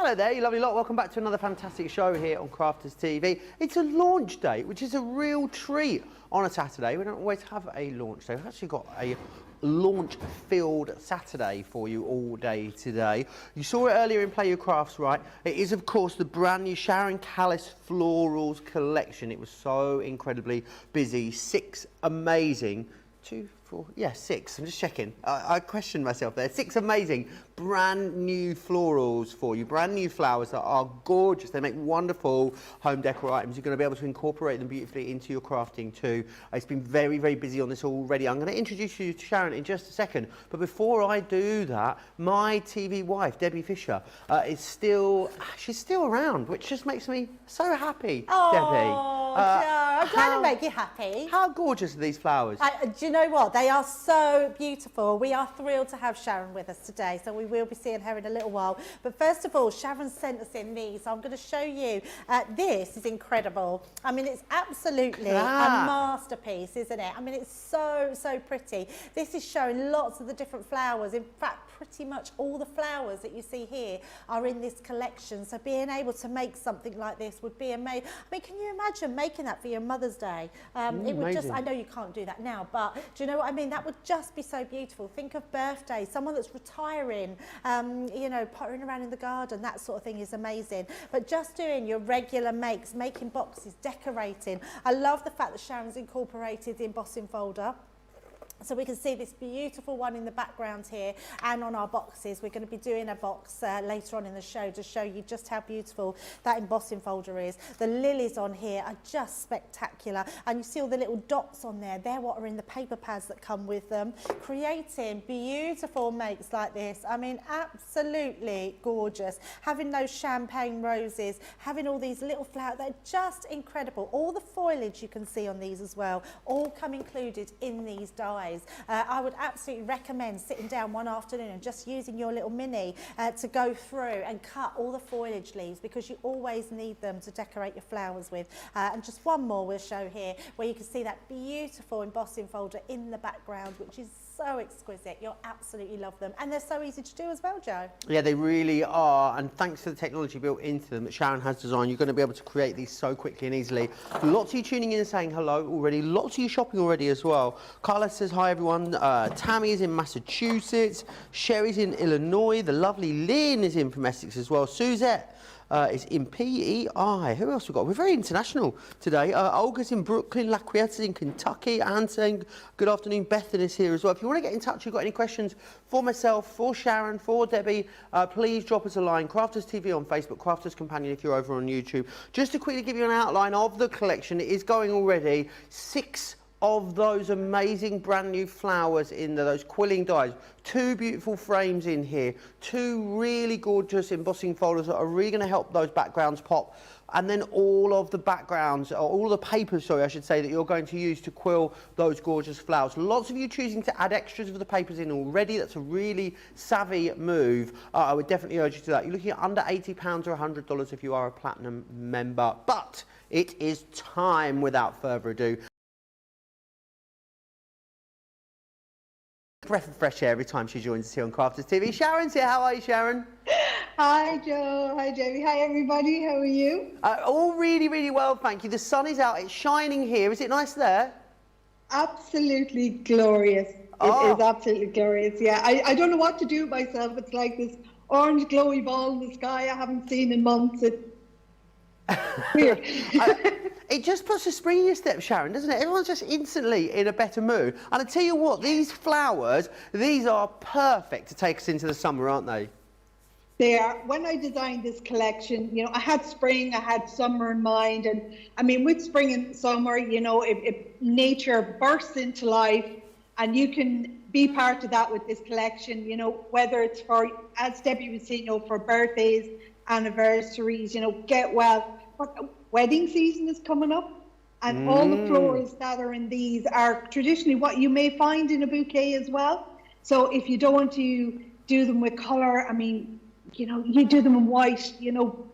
Hello there, you lovely lot. Welcome back to another fantastic show here on Crafters TV. It's a launch day, which is a real treat on a Saturday. We don't always have a launch day. We've actually got a launch-filled Saturday for you all day today. You saw it earlier in Play Your Crafts, right? It is, of course, the brand new Sharon Callis Florals collection. It was so incredibly busy. 6 amazing, 2, 4, yeah, 6. I'm just checking. I questioned myself there. 6 amazing brand new florals for you. Brand new flowers that are gorgeous. They make wonderful home decor items. You're going to be able to incorporate them beautifully into your crafting too. It's been very, very busy on this already. I'm going to introduce you to Sharon in just a second. But before I do that, my TV wife, Debbie Fisher, she's still around, which just makes me so happy, oh, Debbie. I'm glad to make you happy. How gorgeous are these flowers? Do you know what? They are so beautiful. We are thrilled to have Sharon with us today, so we will be seeing her in a little while. But first of all, Sharon sent us in these, so I'm going to show you. This is incredible. I mean, it's absolutely a masterpiece, isn't it? I mean, it's so, so pretty. This is showing lots of the different flowers. In fact, pretty much all the flowers that you see here are in this collection. So being able to make something like this would be amazing. I mean, can you imagine making that for your Mother's Day? It would just, I know you can't do that now, but do you know what I mean? That would just be so beautiful. Think of birthdays, someone that's retiring, you know, pottering around in the garden, that sort of thing is amazing. But just doing your regular makes, making boxes, decorating. I love the fact that Sharon's incorporated the embossing folder. So we can see this beautiful one in the background here, and on our boxes. We're going to be doing a box later on in the show to show you just how beautiful that embossing folder is. The lilies on here are just spectacular, and you see all the little dots on there. They're what are in the paper pads that come with them. Creating beautiful makes like this. I mean, absolutely gorgeous. Having those champagne roses, having all these little flowers, they're just incredible. All the foliage you can see on these as well, all come included in these dies. I would absolutely recommend sitting down one afternoon and just using your little mini to go through and cut all the foliage leaves, because you always need them to decorate your flowers with. And just one more we'll show here, where you can see that beautiful embossing folder in the background, which is so exquisite. You'll absolutely love them, and they're so easy to do as well, Joe. Yeah, they really are, and thanks to the technology built into them that Sharon has designed, you're going to be able to create these so quickly and easily. Lots of you tuning in and saying hello already. Lots of you shopping already as well. Carla says hi everyone. Tammy is in Massachusetts. Sherry's in Illinois. The lovely Lynn is in from Essex as well. Suzette is in PEI. Who else we got? We're very international today. Olga's in Brooklyn. Laquietta's in Kentucky. Anne saying good afternoon. Bethan is here as well. If you want to get in touch, you've got any questions for myself, for Sharon, for Debbie, please drop us a line. Crafters TV on Facebook, Crafters Companion if you're over on YouTube. Just to quickly give you an outline of the collection, it is going already. 6 of those amazing brand new flowers in there, those quilling dies, 2 beautiful frames in here, 2 really gorgeous embossing folders that are really going to help those backgrounds pop, and then all of the backgrounds, or all the papers, sorry, I should say, that you're going to use to quill those gorgeous flowers. Lots of you choosing to add extras of the papers in already. That's a really savvy move. I would definitely urge you to that. You're looking at under £80 or $100 if you are a platinum member, but it is time, without further ado. Breath of fresh air every time she joins us here on Crafters TV. Sharon's here. How are you, Sharon? Hi, Joe. Hi, Jamie. Hi, everybody. How are you? All really, really well, thank you. The sun is out. It's shining here. Is it nice there? Absolutely glorious. It is absolutely glorious. Yeah, I don't know what to do myself. It's like this orange glowy ball in the sky I haven't seen in months. It's weird. It just puts a spring in your step, Sharon, doesn't it? Everyone's just instantly in a better mood. And I tell you what, these flowers, these are perfect to take us into the summer, aren't they? They are. When I designed this collection, you know, I had spring, I had summer in mind. And I mean, with spring and summer, you know, if nature bursts into life, and you can be part of that with this collection, you know, whether it's for, as Debbie was saying, you know, for birthdays, anniversaries, you know, get well. Wedding season is coming up, and all the florals that are in these are traditionally what you may find in a bouquet as well. So if you don't want to do them with colour, I mean, you know, you do them in white, you know,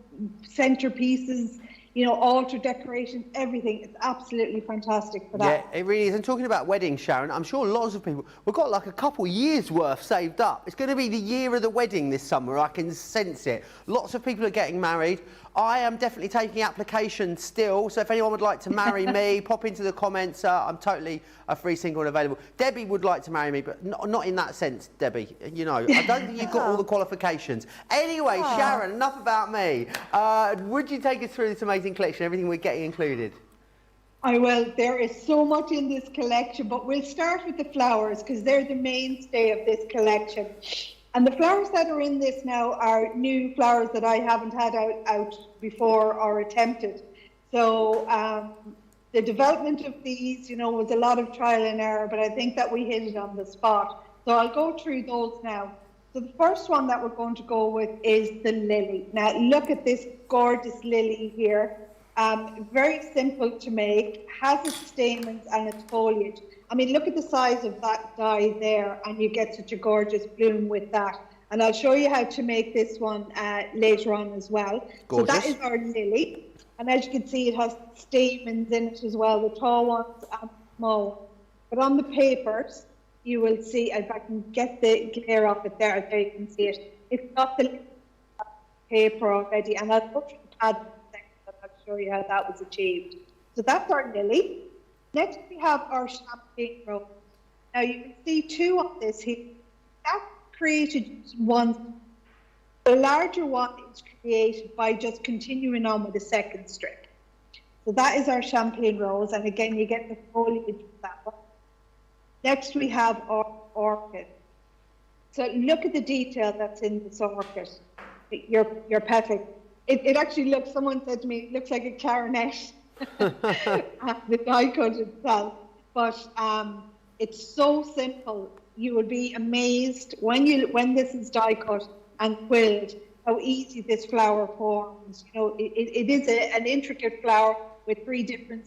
centerpieces, you know, altar decorations, everything. It's absolutely fantastic for that. Yeah, it really is. And talking about weddings, Sharon, I'm sure lots of people, we've got like a couple years worth saved up. It's going to be the year of the wedding this summer. I can sense it. Lots of people are getting married. I am definitely taking applications still. So if anyone would like to marry me, pop into the comments. I'm totally a free single and available. Debbie would like to marry me, but not in that sense, Debbie. You know, I don't think you've got all the qualifications. Anyway, Sharon, enough about me. Would you take us through this amazing collection, everything we're getting included? I will. There is so much in this collection, but we'll start with the flowers because they're the mainstay of this collection. And the flowers that are in this now are new flowers that I haven't had out before or attempted. So the development of these, you know, was a lot of trial and error, but I think that we hit it on the spot. So I'll go through those now. So the first one that we're going to go with is the lily. Now look at this gorgeous lily here. Very simple to make, has its stamens and its foliage. I mean, look at the size of that die there, and you get such a gorgeous bloom with that. And I'll show you how to make this one later on as well. Gorgeous. So that is our lily. And as you can see, it has stamens in it as well, the tall ones and the small ones. But on the papers, you will see, if I can get the glare off it there you can see it. It's got the paper already, and I'll go through the pad and I'll show you how that was achieved. So that's our lily. Next, we have our champagne rose. Now, you can see two on this here. That's created one. The larger one is created by just continuing on with the second strip. So that is our champagne rose, and again, you get the foliage of that one. Next, we have our orchid. So look at the detail that's in this orchid. Your petal. It actually looks, someone said to me, it looks like a clarinet. The die cut itself, but it's so simple. You will be amazed when this is die cut and quilled how easy this flower forms. You know, it is an intricate flower with two different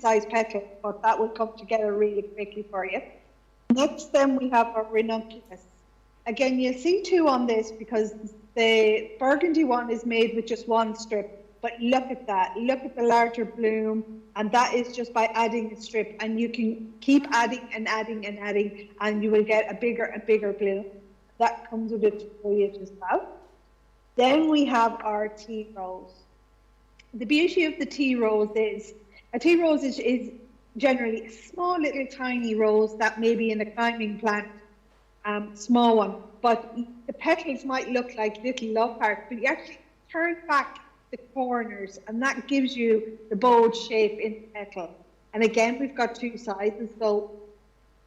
size petals, but that will come together really quickly for you. Next, then we have our ranunculus. Again, you'll see two on this because the burgundy one is made with just one strip. But look at that, look at the larger bloom, and that is just by adding a strip, and you can keep adding and adding and adding, and you will get a bigger bloom. That comes with its foliage as well. Then we have our tea rose. The beauty of the tea rose is, a tea rose is generally a small little tiny rose that may be in a climbing plant, small one, but the petals might look like little love hearts, but you actually turn back the corners, and that gives you the bold shape in the petal. And again, we've got two sizes, so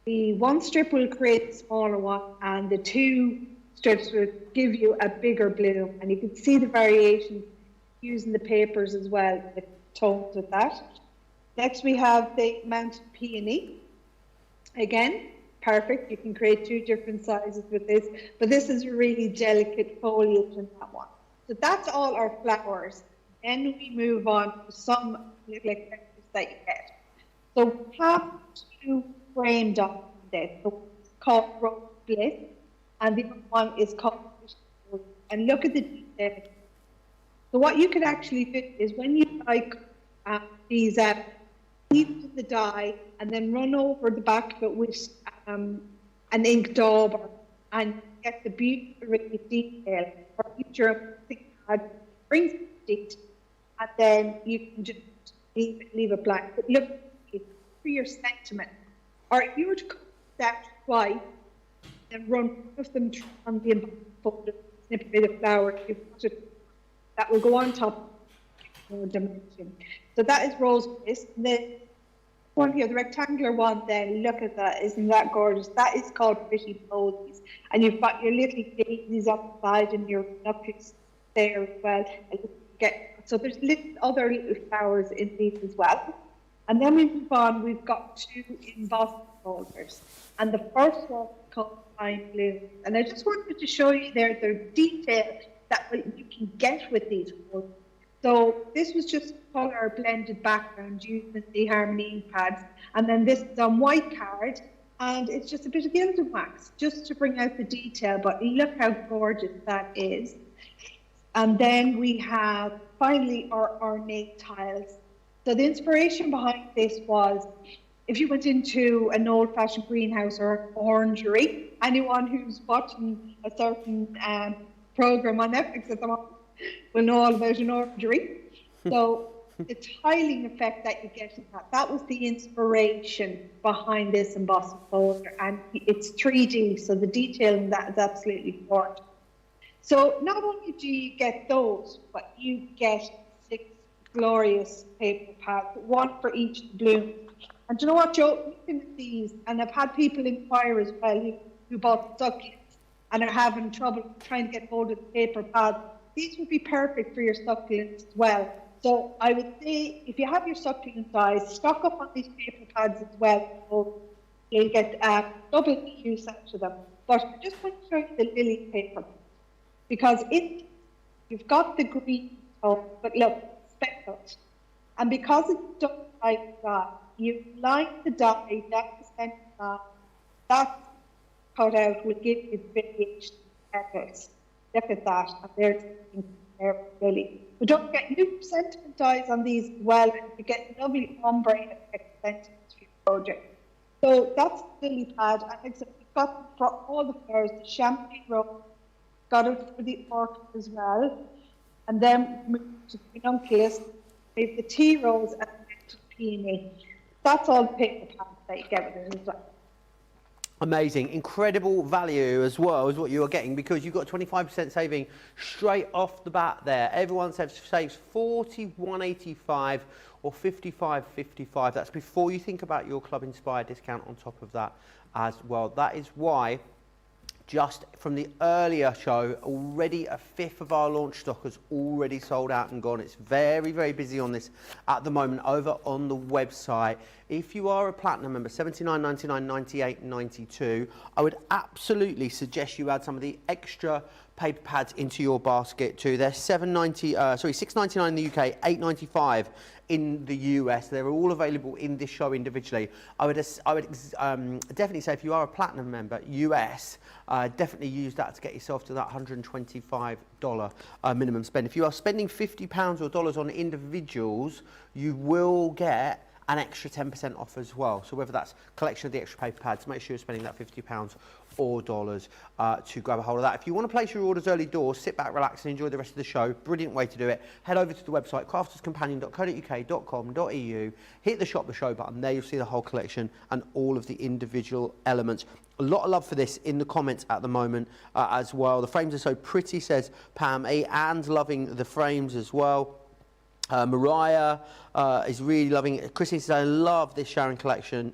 the one strip will create the smaller one, and the two strips will give you a bigger bloom. And you can see the variation using the papers as well, the tones with that. Next, we have the mountain peony. Again, perfect. You can create two different sizes with this, but this is a really delicate foliage in that one. So that's all our flowers. Then we move on to some little accessories that you get. So we have two framed on this. So it's called Rose Bliss, and the other one is called Rose. And look at the detail. So what you can actually do is when you like these leave the dye and then run over the back of it with an ink dauber, and get the beautiful detail for future brings it, and then you can just leave it blank. But look for your sentiment. Or if you were to cut that twice and run one of them on the embroidered snip a bit of flower, that will go on top of more dimension. So that is rose bliss. The one here, the rectangular one, then look at that, isn't that gorgeous? That is called pretty posies, and you've got your little daisies up the side and your ranunculus there as well. So there's other little flowers in these as well. And then we move on, we've got two embossed folders. And the first one is called Fine Blue. And I just wanted to show you there the detail that you can get with these folders. So this was just colour blended background using the Harmony ink pads. And then this is on white card, and it's just a bit of gilded wax just to bring out the detail. But look how gorgeous that is. And then we have finally our ornate tiles. So the inspiration behind this was, if you went into an old-fashioned greenhouse or orangery, anyone who's watching a certain program on Netflix at the moment will know all about an orangery. So the tiling effect that you get in that was the inspiration behind this embossing folder, and it's 3D, so the detail in that is absolutely important. So not only do you get those, but you get 6 glorious paper pads, one for each bloom. And do you know what, Joe? Looking at these, and I've had people inquire as well who bought succulents and are having trouble trying to get hold of the paper pads. These would be perfect for your succulents as well. So I would say, if you have your succulent dies, stock up on these paper pads as well. So you'll get double the use out of them. But I just want to show you the lily paper, because you've got the green tone, but look, speckled. And because it's done like that, you line the dye down the centre line. That cut out will give you variation petals. Look at that, and there's there lily. But don't forget, new sentiment dyes on these as well, and you get lovely ombre effect sentiments for your project. So that's the lily pad, and like I said, we've got for all the flowers, the champagne rose, got it for the orchid as well, and then we move to the pedunculus, we have the tea rose and the peony. That's all the paper pads that you get with it as well. Amazing, incredible value as well is what you are getting, because you've got 25% saving straight off the bat there. Everyone saves $41.85 or $55.55. That's before you think about your Club Inspired discount on top of that as well. That is why, just from the earlier show, already a fifth of our launch stock has already sold out and gone. It's very, very busy on this at the moment over on the website. If you are a platinum member, $79.99, $98.92, I would absolutely suggest you add some of the extra paper pads into your basket too. They're $6.99 in the UK, $8.95 in the US. They're all available in this show individually. I would definitely say, if you are a platinum member, US, definitely use that to get yourself to that $125 minimum spend. If you are spending £50 or dollars on individuals, you will get an extra 10% off as well. So whether that's collection of the extra paper pads, make sure you're spending that £50 or dollars to grab a hold of that. If you want to place your orders early doors, sit back, relax and enjoy the rest of the show. Brilliant way to do it. Head over to the website, crafterscompanion.co.uk.com.au, hit the shop the show button. There you'll see the whole collection and all of the individual elements. A lot of love for this in the comments at the moment as well. The frames are so pretty, says Pam E, and loving the frames as well. Mariah is really loving it. Christine says, I love this Sharon collection.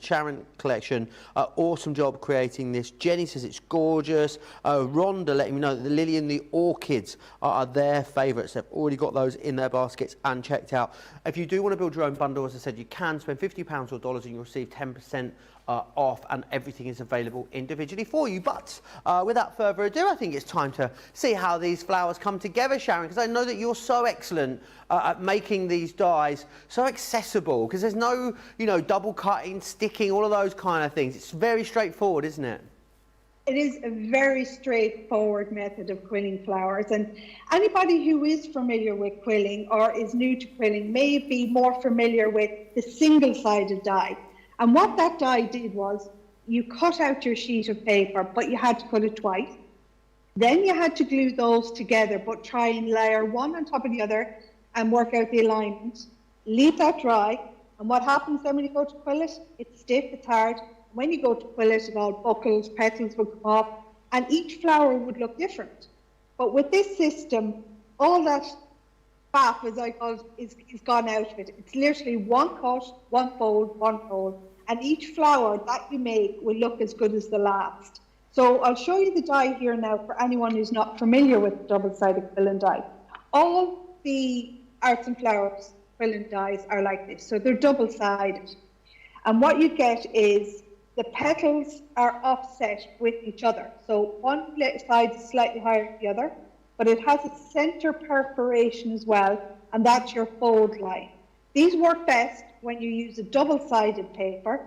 Awesome job creating this. Jenny says it's gorgeous. Rhonda letting me know that the lily and the orchids are their favourites. They've already got those in their baskets and checked out. If you do want to build your own bundle, as I said, you can spend £50 or dollars and you'll receive 10% off, and everything is available individually for you. But without further ado, I think it's time to see how these flowers come together, Sharon, because I know that you're so excellent at making these dies so accessible, because there's no, double cutting, sticking, all of those kind of things. It's very straightforward, isn't it? It is a very straightforward method of quilling flowers, and anybody who is familiar with quilling or is new to quilling may be more familiar with the single-sided die. And what that die did was, you cut out your sheet of paper, but you had to cut it twice. Then you had to glue those together, but try and layer one on top of the other and work out the alignment. Leave that dry, and what happens then when you go to quill it? It's stiff, it's hard. When you go to quill it, it all buckles, petals will come off, and each flower would look different. But with this system, all that faff, as I call it, is gone out of it. It's literally one cut, one fold, and each flower that you make will look as good as the last. So I'll show you the die here now for anyone who's not familiar with double-sided quill and die. All the Arts and Flowers quill and dies are like this, so they're double-sided. And what you get is the petals are offset with each other. So one side is slightly higher than the other, but it has a center perforation as well, and that's your fold line. These work best when you use a double-sided paper.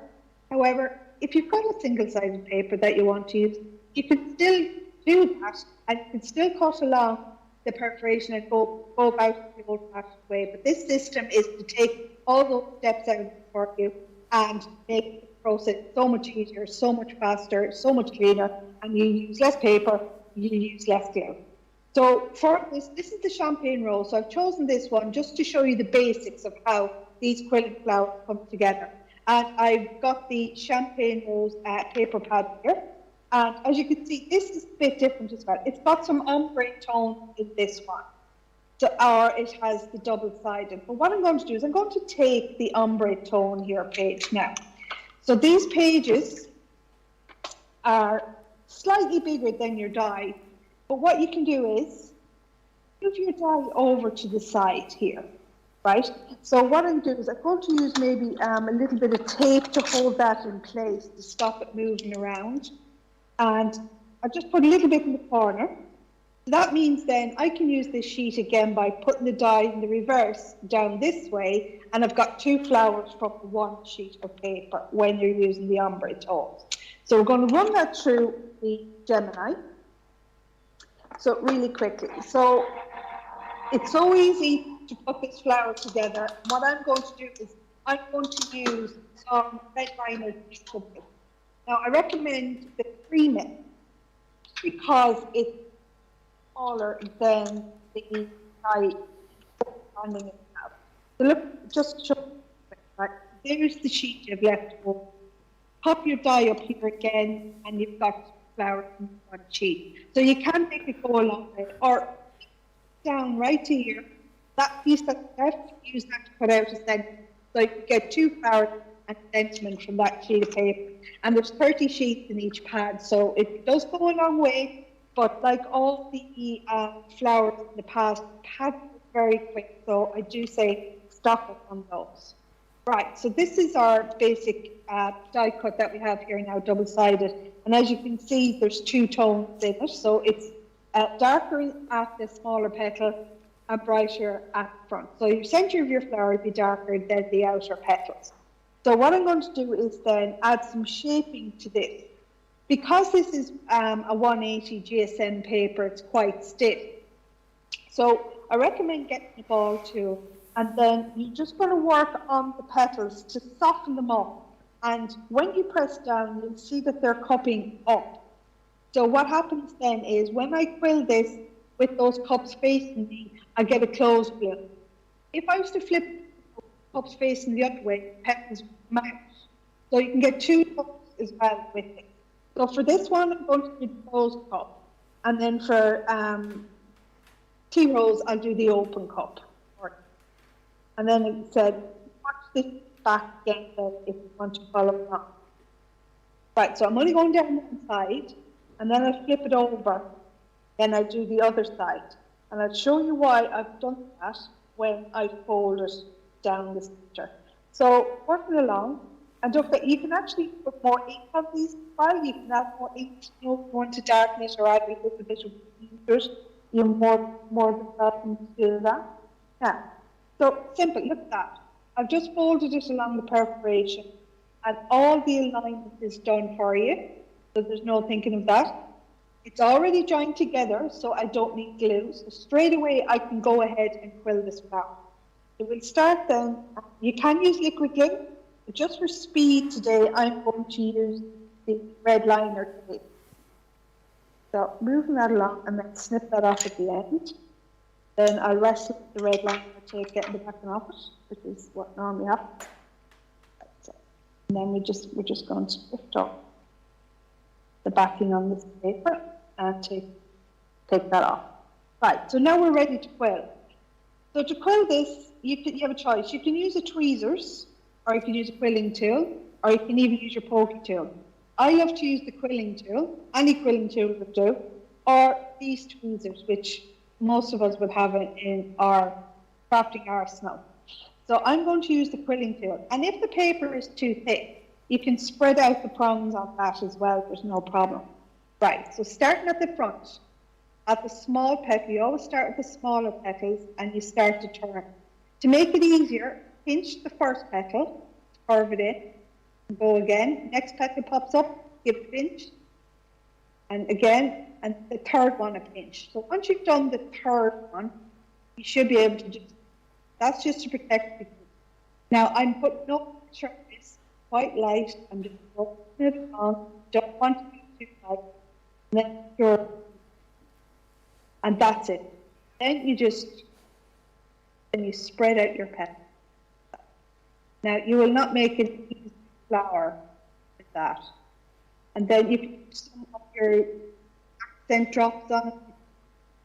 However, if you've got a single-sided paper that you want to use, you can still do that, and you can still cut along the perforation and go about the old-fashioned way. But this system is to take all those steps out for you and make the process so much easier, so much faster, so much cleaner, and you use less paper, you use less glue. So for this is the champagne roll. So I've chosen this one just to show you the basics of how these quilted flowers come together. And I've got the champagne rose paper pad here. And as you can see, this is a bit different as well. It's got some ombre tone in this one. So, or it has the double-sided. But what I'm going to do is I'm going to take the ombre tone here page now. So these pages are slightly bigger than your die. But what you can do is move your die over to the side here, right? So what I'm doing is I'm going to use maybe a little bit of tape to hold that in place to stop it moving around. And I just put a little bit in the corner. That means then I can use this sheet again by putting the die in the reverse down this way, and I've got two flowers from one sheet of paper when you're using the ombre tones. So we're going to run that through the Gemini. So really quickly. So it's so easy to put this flower together. What I'm going to do is I'm going to use some red liner. Now I recommend the cream because it's smaller than the die standing it out. So look, just show right. There's the sheet you've left over. Pop your die up here again, and you've got flowers in one sheet. So you can make it go along with, or down right to here. That piece that's left, use that to put out a sentiment. So you can get two flowers and a sentiment from that sheet of paper. And there's 30 sheets in each pad, so it does go a long way. But like all the flowers in the past, pads are very quick. So I do say stock up on those. Right, so this is our basic die cut that we have here now, double-sided. And as you can see, there's two tones in it. So it's darker at the smaller petal and brighter at the front. So your centre of your flower will be darker than the outer petals. So what I'm going to do is then add some shaping to this. Because this is a 180 GSM paper, it's quite stiff. So I recommend getting a ball tool, and then you're just going to work on the petals to soften them up. And when you press down, you'll see that they're cupping up. So what happens then is when I quill this with those cups facing me, I get a closed bloom. If I was to flip cups facing the other way, petals would come out. So you can get two cups as well with it. So for this one, I'm going to do the closed cup. And then for tea rose, I'll do the open cup. And then it said, watch this back again if you want to follow along. Right, so I'm only going down one side, and then I flip it over, then I do the other side. And I'll show you why I've done that when I fold it down the center. So working along, and look, you can actually put more ink on these as well. You can add more ink, you know, if you want to darken it or add a little bit of ink to it. You're more than welcome to do that. Yeah. So simple, look at that. I've just folded it along the perforation, and all the alignment is done for you. So there's no thinking of that. It's already joined together, so I don't need glue. So straight away, I can go ahead and quill this flower. So we'll start then. You can use liquid glue, but just for speed today, I'm going to use the red liner tape. So moving that along, and then snip that off at the end. Then I'll rest with the red liner tape getting the backing off it, which is what normally happens. And then we're just going to lift up the backing on this paper and take that off. Right, so now we're ready to quill. So to quill this, you have a choice. You can use a tweezers, or you can use a quilling tool, or you can even use your pokey tool. I love to use the quilling tool, any quilling tool would do, or these tweezers, which most of us would have it in our crafting arsenal. So I'm going to use the quilling tool. And if the paper is too thick, you can spread out the prongs on that as well. There's no problem. Right, so starting at the front, at the small petal, you always start with the smaller petals and you start to turn. To make it easier, pinch the first petal, curve it in, and go again. Next petal pops up, give it a pinch, And again, and the third one a pinch. So once you've done the third one, you should be able to do, that's just to protect the glue. Now I'm putting no pressure on this, quite light, I'm just rolling it on, don't want to be too tight, and then you're, and that's it. Then you just, then you spread out your pen. Now you will not make an easy flower with that. And then you put some of your accent drops on it,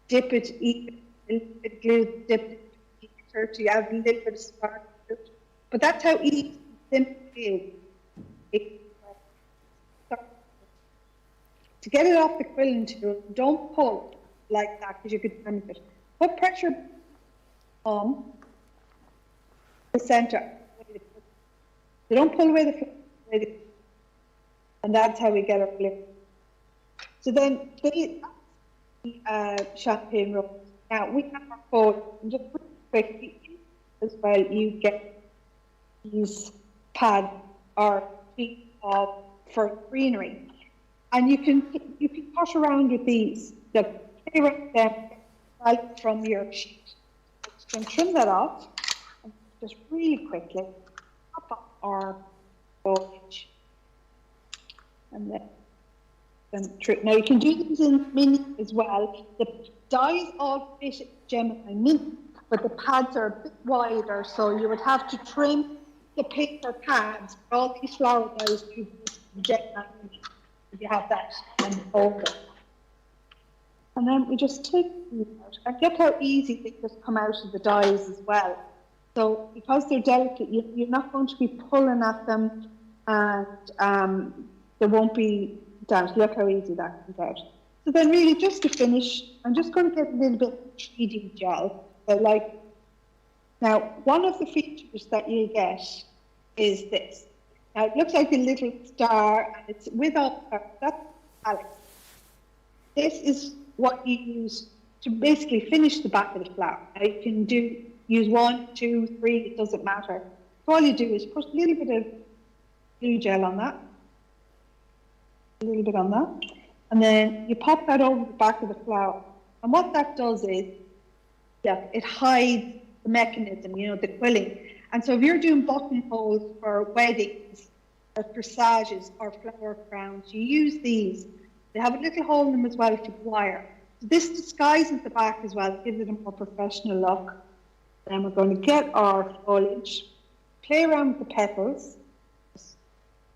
dip it, eat it, a little bit glue, dip it, to add a little bit of spark to it. But that's how easy, simple it is. To get it off the quilling tool, don't pull like that because you could damage it. Put pressure on the centre. You don't pull away the flower, and that's how we get our glue. So then the champagne rose. Now we have our fold, and just really quickly as well, you get these pads or feet of for greenery, and you can push around with these. The play around them right from your sheet. So you can trim that off, and just really quickly pop up our foliage. And then now you can do these in mini as well. The dies all fit Gemini mini, but the pads are a bit wider, so you would have to trim the paper pads for all these flower dies to Gemini mini if you have that and fold it. And then we just take these out. And look how easy they just come out of the dies as well. So because they're delicate, you're not going to be pulling at them, and there won't be damage. Look how easy that comes out. So then really just to finish, I'm just going to get a little bit of 3D gel. So now one of the features that you get is this. Now it looks like a little star, and it's without, that's Alex. This is what you use to basically finish the back of the flower. Now you can use 1, 2, 3, it doesn't matter. So all you do is put a little bit of glue gel on that, a little bit on that, and then you pop that over the back of the flower. And what that does is, it hides the mechanism, the quilling. And so if you're doing buttonholes for weddings or corsages or flower crowns, you use these. They have a little hole in them as well to wire. So this disguises the back as well, gives it a more professional look. Then we're going to get our foliage, play around with the petals, just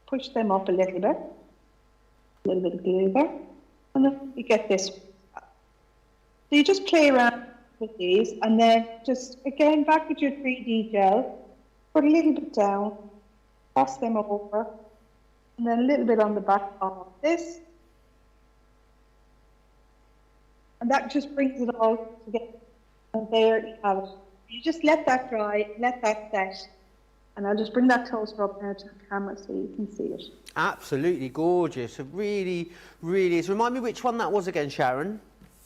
push them up a little bit of glue there, and then you get this. So you just play around with these, and then just again back with your 3D gel, put a little bit down, cross them over, and then a little bit on the back of this, and that just brings it all together. And there you have it. You just let that dry, let that set, and I'll just bring that toaster up now to the camera so you can see it. Absolutely gorgeous. It really, really is. Remind me which one that was again, Sharon?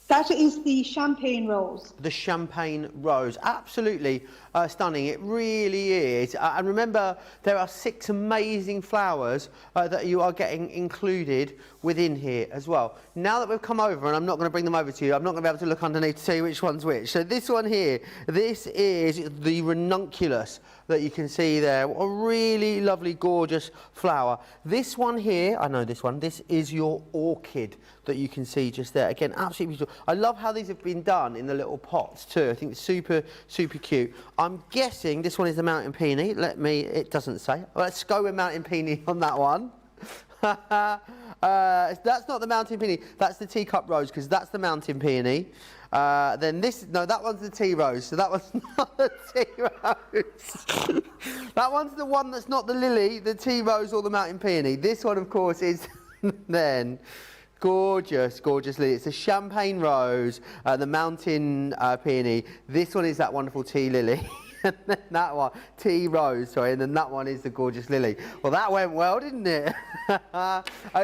That is the champagne rose. The champagne rose. Absolutely stunning. It really is. And remember, there are 6 amazing flowers that you are getting included within here as well. Now that we've come over, and I'm not going to bring them over to you, I'm not going to be able to look underneath to see which one's which. So this one here, this is the ranunculus that you can see there. What a really lovely, gorgeous flower. This one here, I know this one, this is your orchid that you can see just there. Again, absolutely beautiful. I love how these have been done in the little pots too. I think it's super, super cute. I'm guessing this one is the mountain peony. It doesn't say. Let's go with mountain peony on that one. That's not the mountain peony. That's the teacup rose, because that's the mountain peony. Then that one's the tea rose, so that one's not the tea rose. That one's the one that's not the lily, the tea rose, or the mountain peony. This one, of course, is then gorgeous, gorgeous lily. It's a champagne rose, the mountain peony. This one is that wonderful tea lily. and then that one, tea rose, sorry, and then that one is the gorgeous lily. Well, that went well, didn't it?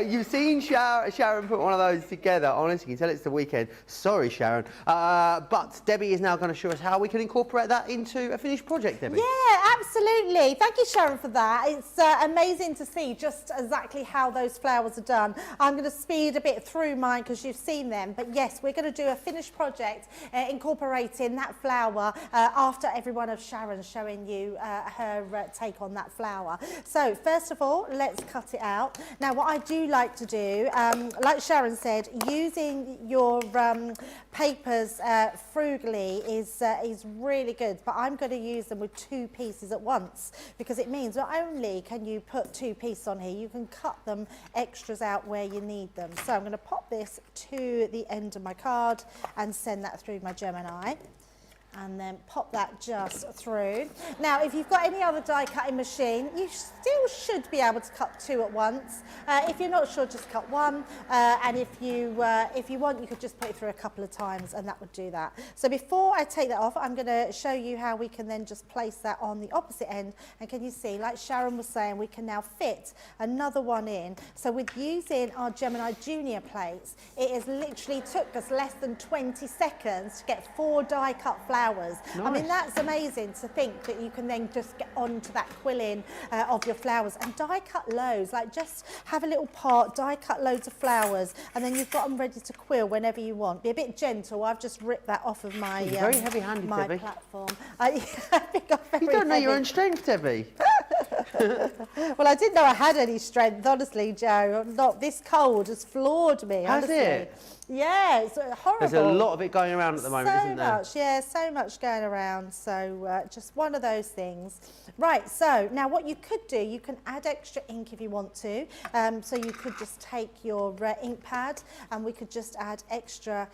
You've seen Sharon put one of those together. Honestly, you can tell it's the weekend. Sorry, Sharon. But Debbie is now going to show us how we can incorporate that into a finished project, Debbie. Yeah, absolutely. Thank you, Sharon, for that. It's amazing to see just exactly how those flowers are done. I'm going to speed a bit through mine because you've seen them. But yes, we're going to do a finished project incorporating that flower after every one of Sharon's showing you her take on that flower. So first of all, let's cut it out. Now, what I do like to do, like Sharon said, using your papers frugally is really good, but I'm going to use them with 2 pieces at once because it means not only can you put 2 pieces on here, you can cut them extras out where you need them. So I'm going to pop this to the end of my card and send that through my Gemini. And then pop that just through. Now, if you've got any other die cutting machine, you still should be able to cut 2 at once. If you're not sure, just cut 1. And if you want, you could just put it through a couple of times and that would do that. So before I take that off, I'm going to show you how we can then just place that on the opposite end. And can you see, like Sharon was saying, we can now fit another one in. So with using our Gemini Junior plates, it has literally took us less than 20 seconds to get 4 die cut flowers. Nice. I mean, that's amazing to think that you can then just get onto that quilling of your flowers and die cut loads, like just have a little pot, die cut loads of flowers, and then you've got them ready to quill whenever you want. Be a bit gentle. I've just ripped that off of my very heavy-handed, my Debbie. platform. I think I'm very You don't know heavy. your own strength, Debbie. Well, I didn't know I had any strength, honestly, Joe. Not this cold has floored me. Has honestly. it? Yeah, it's horrible. There's a lot of it going around at the moment, isn't there? So much, yeah, so much going around. So just one of those things. Right, so now what you could do, you can add extra ink if you want to. So you could just take your ink pad and we could just add extra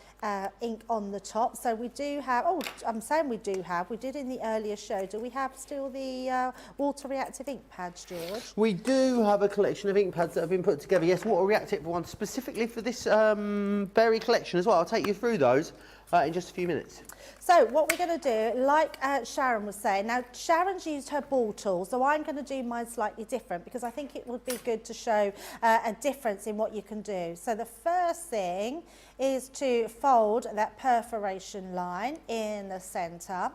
ink on the top. So we do have, oh, I'm saying we do have, we did in the earlier show, do we have still the water reactive ink pads, George? We do have a collection of ink pads that have been put together. Yes, water reactive one specifically for this berry collection as well. I'll take you through those in just a few minutes. So what we're going to do, like Sharon was saying, now Sharon's used her ball tool, so I'm going to do mine slightly different because I think it would be good to show a difference in what you can do. So the first thing is to fold that perforation line in the centre,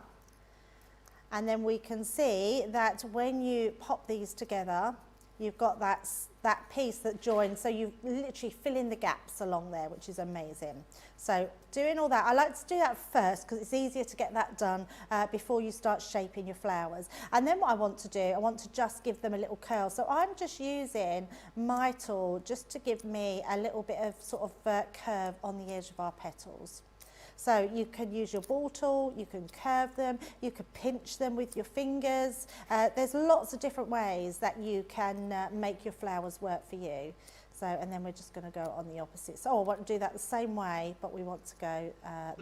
and then we can see that when you pop these together, you've got that piece that joins, so you literally fill in the gaps along there, which is amazing. So doing all that, I like to do that first because it's easier to get that done before you start shaping your flowers. And then what I want to do, I want to just give them a little curl. So I'm just using my tool just to give me a little bit of sort of curve on the edge of our petals. So you can use your ball tool, you can curve them, you could pinch them with your fingers. There's lots of different ways that you can make your flowers work for you. So, and then we're just going to go on the opposite. So, I want to do that the same way, but we want to go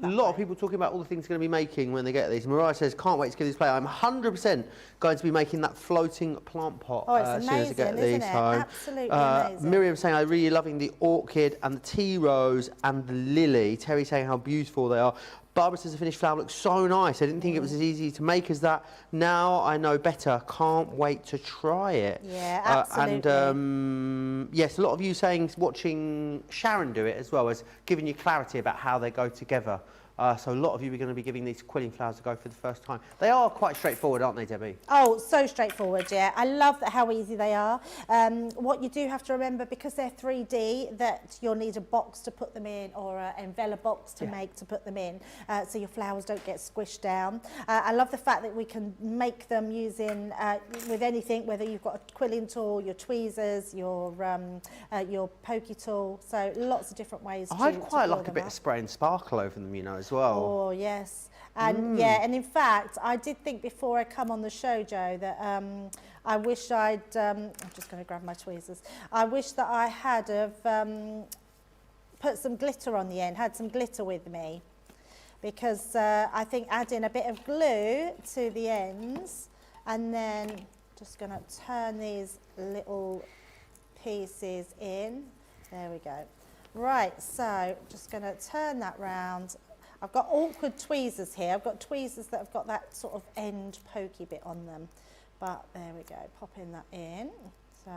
a lot of people talking about all the things they're going to be making when they get these. Mariah says, can't wait to give this play. I'm 100% going to be making that floating plant pot as soon as I get these home. Absolutely amazing. Miriam saying, I'm really loving the orchid and the tea rose and the lily. Terry saying how beautiful they are. Barbara says the finished flower looks so nice. I didn't think it was as easy to make as that. Now I know better. Can't wait to try it. Yeah, absolutely. And yes, a lot of you saying, watching Sharon do it as well, as giving you clarity about how they go together. So a lot of you are going to be giving these quilling flowers a go for the first time. They are quite straightforward, aren't they, Debbie? Oh, so straightforward, yeah. I love how easy they are. What you do have to remember, because they're 3D, that you'll need a box to put them in or an envelope box to make to put them in, so your flowers don't get squished down. I love the fact that we can make them using, with anything, whether you've got a quilling tool, your tweezers, your pokey tool, so lots of different ways to I'd quite like a bit up. of spray and sparkle over them, you know, as well. Oh, yes. And yeah, and in fact, I did think before I come on the show, Joe, that I wish I'm just going to grab my tweezers. I wish that I had have put some glitter on the end, had some glitter with me, because I think adding a bit of glue to the ends, and then just going to turn these little pieces in. There we go. Right, so just going to turn that round. I've got awkward tweezers here. I've got tweezers that have got that sort of end pokey bit on them. But there we go, popping that in. So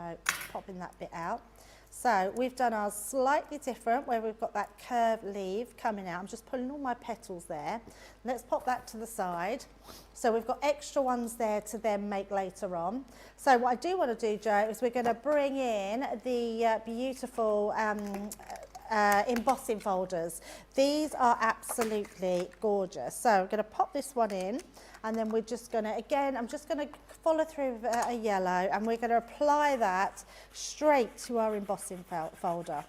popping that bit out. So we've done ours slightly different where we've got that curved leaf coming out. I'm just pulling all my petals there. Let's pop that to the side. So we've got extra ones there to then make later on. So what I do want to do, Joe, is we're going to bring in the beautiful embossing folders. These are absolutely gorgeous. So I'm going to pop this one in, and then we're just going to, again, I'm just going to follow through with a yellow, and we're going to apply that straight to our embossing folder.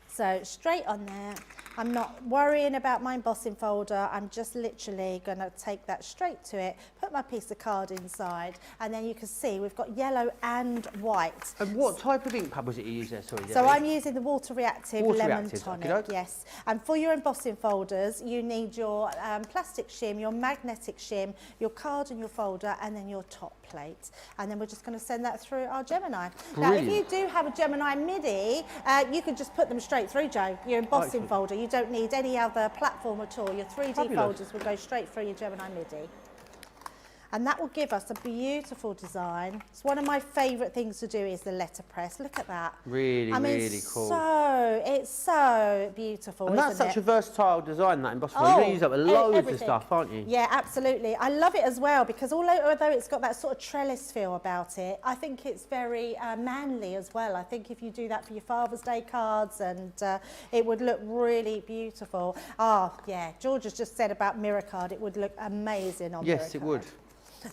So straight on there. I'm not worrying about my embossing folder. I'm just literally going to take that straight to it, put my piece of card inside, and then you can see we've got yellow and white. And what type of ink pad was it you used there? Sorry, so I'm using the water reactive lemon tonic, okay. yes. And for your embossing folders, you need your plastic shim, your magnetic shim, your card and your folder, and then your top plate. And then we're just going to send that through our Gemini. Brilliant. Now, if you do have a Gemini MIDI, you can just put them straight through, Joe, your embossing folder. You don't need any other platform at all. Your 3D folders will go straight through your Gemini MIDI. And that will give us a beautiful design. It's one of my favourite things to do is the letterpress. Look at that. Really, really cool. It's so beautiful, and that's isn't such it? a versatile design, that embossing folder. You're going to use that with loads of stuff, aren't you? Yeah, absolutely. I love it as well because although it's got that sort of trellis feel about it, I think it's very manly as well. I think if you do that for your Father's Day cards, and it would look really beautiful. Oh, yeah, George has just said about mirror card, it would look amazing on mirror card. Yes, it would.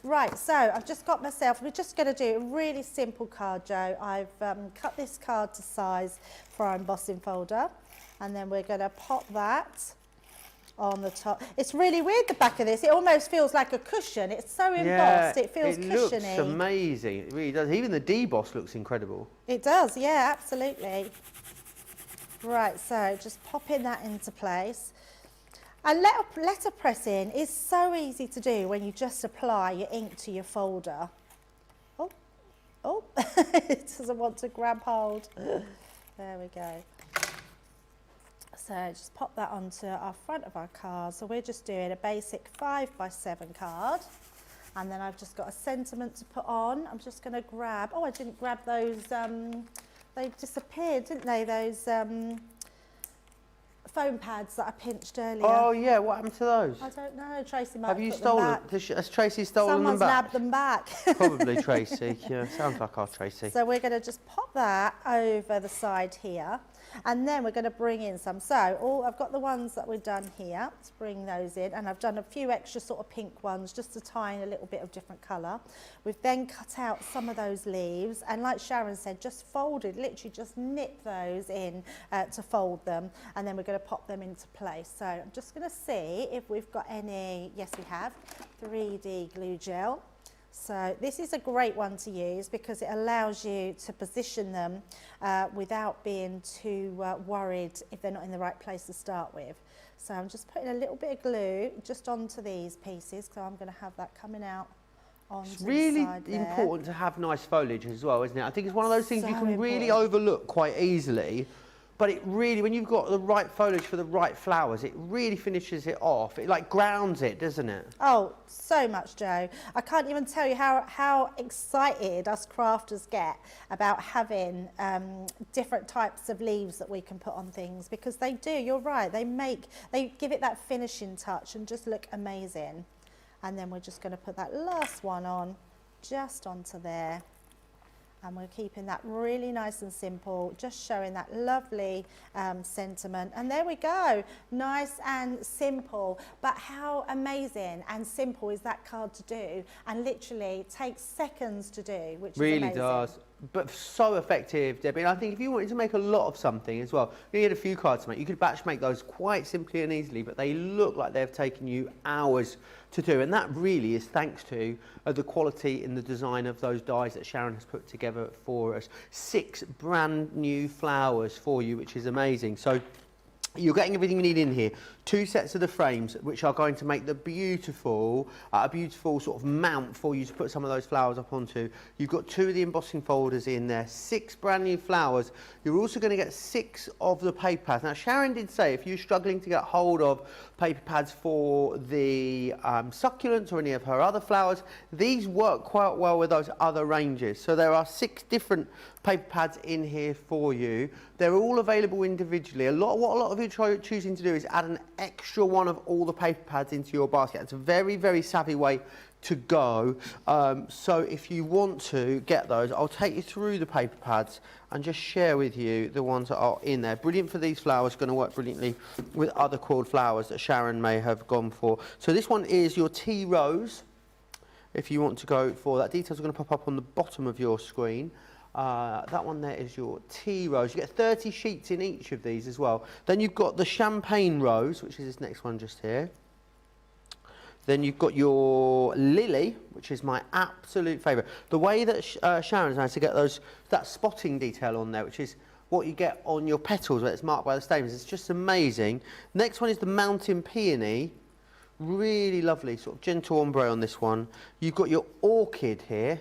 Right, so I've just got myself, we're just going to do a really simple card, Joe. I've cut this card to size for our embossing folder, and then we're going to pop that on the top. It's really weird, the back of this. It almost feels like a cushion. It's so embossed, it feels cushiony. It looks amazing. It really does. Even the deboss looks incredible. It does, yeah, absolutely. Right, so just popping that into place. And letterpressing is so easy to do when you just apply your ink to your folder. Oh, it doesn't want to grab hold. There we go. So just pop that onto our front of our card. So we're just doing a basic 5x7 card. And then I've just got a sentiment to put on. I'm just going to grab, I didn't grab those, they disappeared, didn't they, those foam pads that I pinched earlier. Oh yeah, what happened to those? I don't know, Tracy might have you put stolen them back. Has Tracy stolen them back? Someone's nabbed them back. Probably Tracy, yeah, sounds like our Tracy. So we're going to just pop that over the side here, and then we're going to bring in some. So I've got the ones that we've done here, let's bring those in, and I've done a few extra sort of pink ones just to tie in a little bit of different colour. We've then cut out some of those leaves, and like Sharon said, just folded, literally just knit those in to fold them, and then we're going to pop them into place. So I'm just going to see if we've got any, yes we have, 3D glue gel. So this is a great one to use because it allows you to position them without being too worried if they're not in the right place to start with. So I'm just putting a little bit of glue just onto these pieces, so I'm going to have that coming out onto it's really the side there. important to have nice foliage as well, isn't it? I think it's one of those things you can really overlook quite easily. But it really, when you've got the right foliage for the right flowers, it really finishes it off. It like grounds it, doesn't it? Oh, so much, Joe. I can't even tell you how excited us crafters get about having different types of leaves that we can put on things, because they do, you're right, they give it that finishing touch and just look amazing. And then we're just going to put that last one on, just onto there. And we're keeping that really nice and simple, just showing that lovely sentiment. And there we go, nice and simple. But how amazing and simple is that card to do? And literally takes seconds to do, which really is amazing. does. But so effective, Debbie. And I think if you wanted to make a lot of something as well, you had a few cards to make. You could batch make those quite simply and easily, but they look like they've taken you hours to do. And that really is thanks to the quality in the design of those dies that Sharon has put together for us. 6 brand new flowers for you, which is amazing. So you're getting everything you need in here. 2 sets of the frames, which are going to make the beautiful, a beautiful sort of mount for you to put some of those flowers up onto. You've got 2 of the embossing folders in there, 6 brand new flowers. You're also going to get 6 of the paper pads. Now, Sharon did say if you're struggling to get hold of paper pads for the succulents or any of her other flowers, these work quite well with those other ranges. So there are 6 different paper pads in here for you. They're all available individually. What a lot of you are choosing to do is add an extra one of all the paper pads into your basket. It's a very, very savvy way to go. So if you want to get those, I'll take you through the paper pads and just share with you the ones that are in there. Brilliant for these flowers, going to work brilliantly with other coiled flowers that Sharon may have gone for. So this one is your tea rose, if you want to go for that. Details are going to pop up on the bottom of your screen. That one there is your tea rose. You get 30 sheets in each of these as well. Then you've got the champagne rose, which is this next one just here. Then you've got your lily, which is my absolute favourite. The way that Sharon's managed to get that spotting detail on there, which is what you get on your petals where it's marked by the stamens, it's just amazing. Next one is the mountain peony. Really lovely, sort of gentle ombre on this one. You've got your orchid here.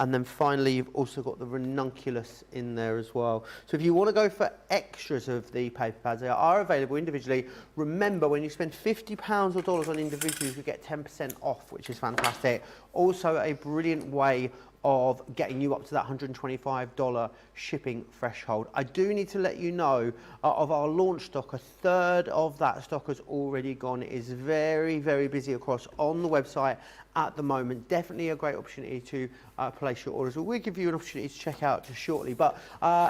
And then finally, you've also got the ranunculus in there as well. So if you want to go for extras of the paper pads, they are available individually. Remember, when you spend £50 or dollars on individuals, you get 10% off, which is fantastic. Also, a brilliant way of getting you up to that $125 shipping threshold. I do need to let you know of our launch stock, a third of that stock has already gone. It is very, very busy across on the website at the moment. Definitely a great opportunity to place your orders. We'll give you an opportunity to check out just shortly. But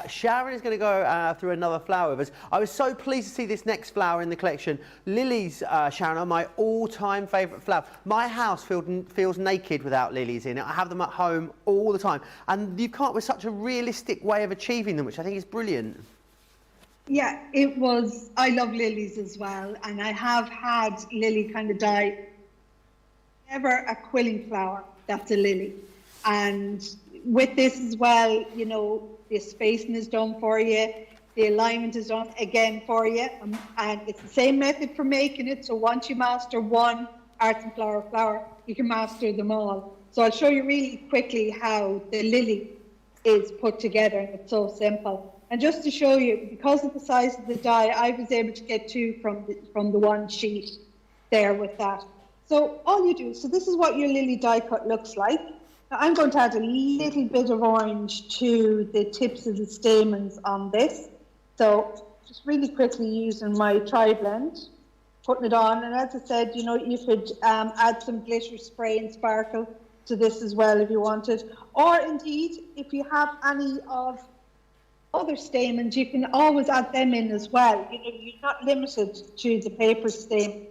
Sharon is going to go through another flower with us. I was so pleased to see this next flower in the collection. Lilies, Sharon, are my all-time favourite flower. My house feels naked without lilies in it. I have them at home all the time. And you've come up with such a realistic way of achieving them, which I think is brilliant. Yeah, it was. I love lilies as well. And I have had lily kind of die. Never a quilling flower, that's a lily. And with this as well, you know, the spacing is done for you, the alignment is done again for you, and it's the same method for making it. So once you master one arts and flower, you can master them all. So I'll show you really quickly how the lily is put together, and it's so simple. And just to show you, because of the size of the die, I was able to get 2 from the one sheet there with that. So all you do, so this is what your lily die cut looks like. Now I'm going to add a little bit of orange to the tips of the stamens on this. So just really quickly using my tri-blend, putting it on. And as I said, you know, you could add some glitter spray and sparkle to this as well if you wanted. Or indeed, if you have any of other stamens, you can always add them in as well. You know, you're not limited to the paper stamen.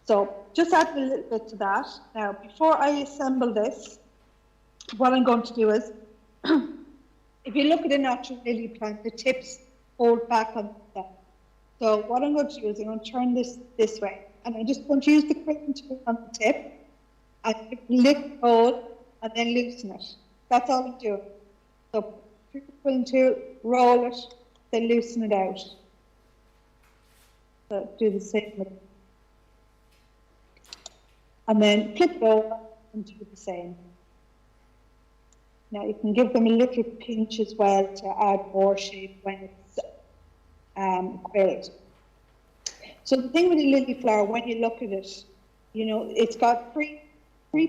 So just add a little bit to that. Now, before I assemble this, what I'm going to do is, if you look at a natural lily plant, the tips hold back on that. So what I'm going to do is I'm going to turn this way, and I'm just going to use the quilling tool on the tip, and lift, hold, and then loosen it. That's all I'm doing. So put the quilling tool, roll it, then loosen it out. So do the same with it. And then flip it over and do the same. Now you can give them a little pinch as well to add more shape when it's quilled. So the thing with a lily flower, when you look at it, you know, it's got three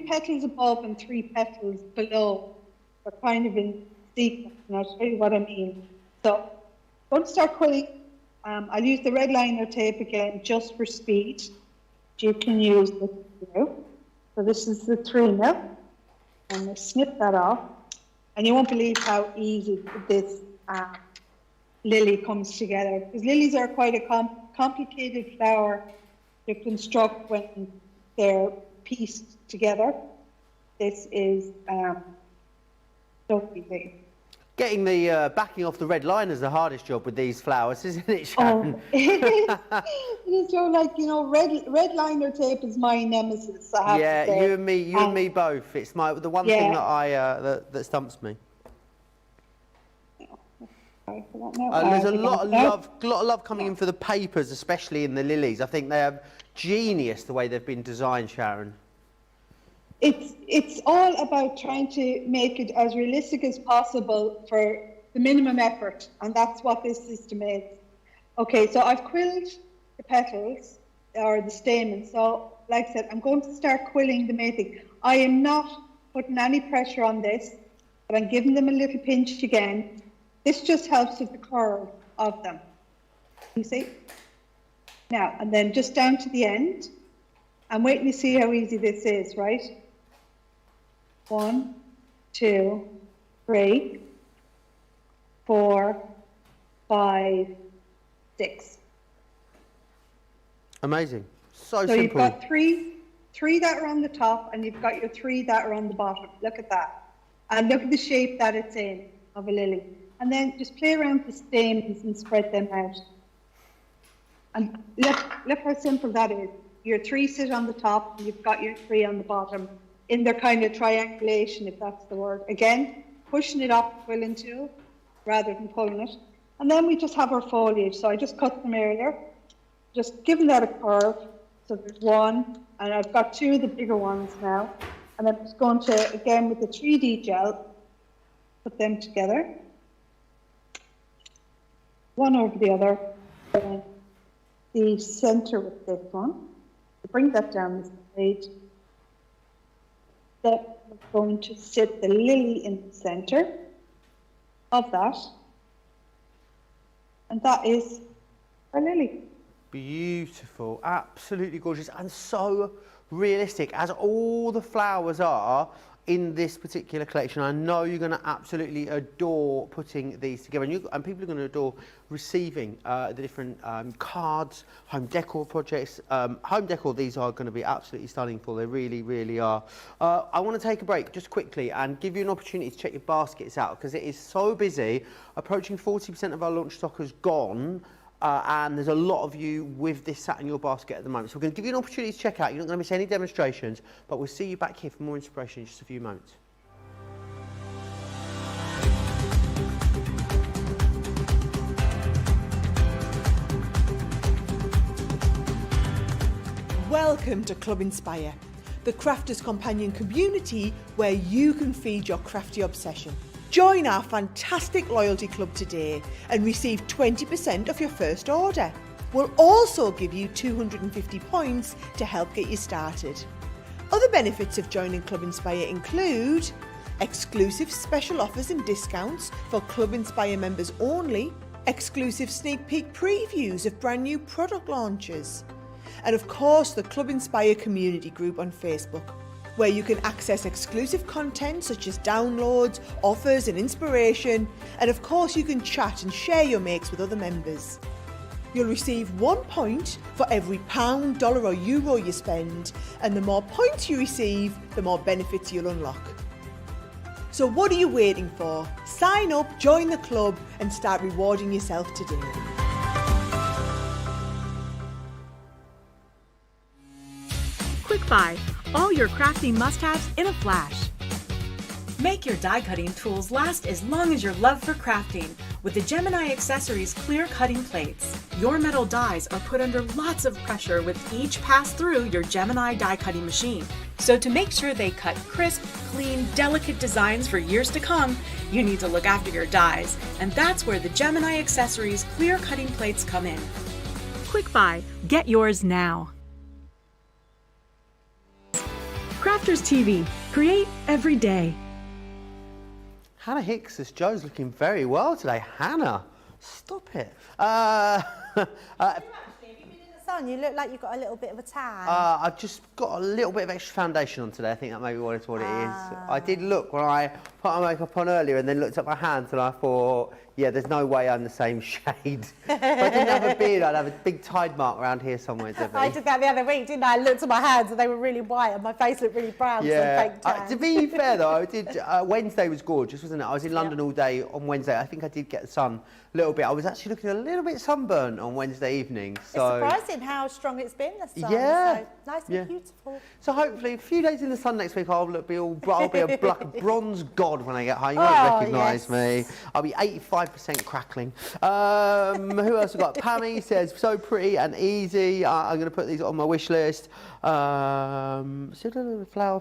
petals above and 3 petals below. They're kind of in sequence, and I'll show you what I mean. So I'm going to start quilling. I'll use the red liner tape again just for speed. You can use this here. So this is the 3 mil, and I snip that off. And you won't believe how easy this lily comes together, because lilies are quite a complicated flower to construct when they're pieced together. This is so easy. Getting the backing off the red line is the hardest job with these flowers, isn't it, Sharon? Oh, it is. It is so, like, you know, red liner tape is my nemesis, I have to say. You and me both. It's the one thing that that stumps me. Sorry for that now. There's a lot of love coming in for the papers, especially in the lilies. I think they are genius the way they've been designed, Sharon. It's all about trying to make it as realistic as possible for the minimum effort, and that's what this system is. Okay, so I've quilled the petals or the stamens. So, like I said, I'm going to start quilling the main thing. I am not putting any pressure on this, but I'm giving them a little pinch again. This just helps with the curve of them. You see? Now, and then just down to the end. I'm waiting to see how easy this is, right? 1, 2, 3, 4, 5, 6. Amazing. So So simple. you've got three that are on the top, and you've got your 3 that are on the bottom. Look at that. And look at the shape that it's in of a lily. And then just play around with the stamens and spread them out. And look how simple that is. Your 3 sit on the top, and you've got your 3 on the bottom in their kind of triangulation, if that's the word. Again, pushing it up with quilling tool rather than pulling it. And then we just have our foliage. So I just cut them earlier, just giving that a curve. So there's 1, and I've got 2 of the bigger ones now. And I'm just going to, again, with the 3D gel, put them together. One over the other. And the center with this one. Bring that down the side. Then we're going to sit the lily in the center of that. And that is our lily. Beautiful, absolutely gorgeous, and so realistic, as all the flowers are in this particular collection. I know you're going to absolutely adore putting these together, and people are going to adore receiving the different cards, home decor projects. Home decor, these are going to be absolutely stunning for. They really, really are. I want to take a break just quickly and give you an opportunity to check your baskets out, because it is so busy. Approaching 40% of our launch stock has gone. And there's a lot of you with this sat in your basket at the moment. So we're going to give you an opportunity to check out. You're not going to miss any demonstrations, but we'll see you back here for more inspiration in just a few moments. Welcome to Club Inspire, the crafters' companion community where you can feed your crafty obsession. Join our fantastic loyalty club today and receive 20% off your first order. We'll also give you 250 points to help get you started. Other benefits of joining Club Inspire include exclusive special offers and discounts for Club Inspire members only, exclusive sneak peek previews of brand new product launches, and of course the Club Inspire community group on Facebook, where you can access exclusive content such as downloads, offers and inspiration, and of course you can chat and share your makes with other members. You'll receive 1 point for every £1, dollar or euro you spend, and the more points you receive, the more benefits you'll unlock. So what are you waiting for? Sign up, join the club and start rewarding yourself today. Quick Buy, all your crafting must-haves in a flash. Make your die cutting tools last as long as your love for crafting with the Gemini Accessories clear cutting plates. Your metal dies are put under lots of pressure with each pass through your Gemini die cutting machine. So to make sure they cut crisp, clean, delicate designs for years to come, you need to look after your dies, and that's where the Gemini Accessories clear cutting plates come in. Quick Buy, get yours now. Crafters TV, create every day. Hannah Hicks says Joe's looking very well today. Hannah, stop it. Son, you look like you've got a little bit of a tan. I've just got a little bit of extra foundation on today. I think that maybe what it is. I did look when I put my makeup on earlier and then looked at my hands and I thought, yeah, there's no way I'm the same shade. If I didn't have a beard, I'd have a big tide mark around here somewhere, Debbie. I did that the other week, didn't I? I looked at my hands and they were really white and my face looked really brown. Yeah. So fake tan. To be fair though, I did. Wednesday was gorgeous, wasn't it? I was in London all day on Wednesday. I think I did get the sun little bit. I was actually looking a little bit sunburnt on Wednesday evening. So It's surprising how strong it's been this sun. Yeah. So nice and beautiful. So hopefully a few days in the sun next week I'll be like a bronze god when I get home. You won't recognise me. I'll be 85% crackling. Who else have got? Pammy says so pretty and easy. I'm going to put these on my wish list. Flower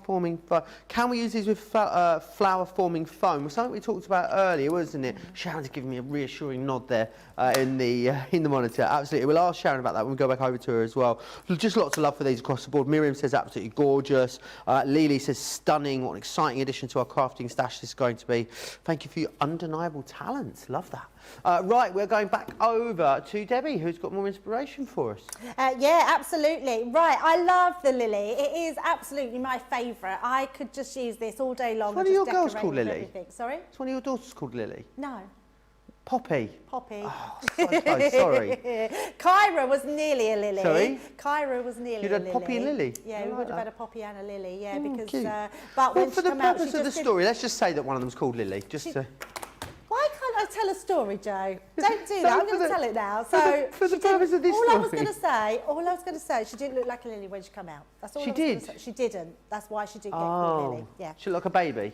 forming foam. Can we use these with flower forming foam? Well, something we talked about earlier, wasn't it? Sharon's giving me a reassuring nod there in the monitor. Absolutely. We'll ask Sharon about that when we go back over to her as well. Just lots of love for these across the board. Miriam says absolutely gorgeous. Lily says stunning. What an exciting addition to our crafting stash this is going to be. Thank you for your undeniable talents. Love that. Right, we're going back over to Debbie, who's got more inspiration for us. Yeah, absolutely. Right, I love the lily. It is absolutely my favourite. I could just use this all day long. Is one of your girls called Lily? Everything. Sorry? Is one of your daughters called Lily? No. Poppy. Poppy. Oh, so sorry. Kyra was nearly a lily. Sorry? Kyra was nearly a lily. You'd had Poppy and Lily? Yeah, we would have had a Poppy and a lily, yeah, because... cute. but Well, when for she the come out, purpose she of the just story, let's just say that one of them's called Lily. Just to... Why can't I tell a story, Joe? Don't do that. I'm going to tell it now. So for the purpose of this all story. I was going to say, she didn't look like a lily when she came out. That's all She I was gonna did? say. She didn't. That's why she didn't get called Lily. Yeah. She looked like a baby.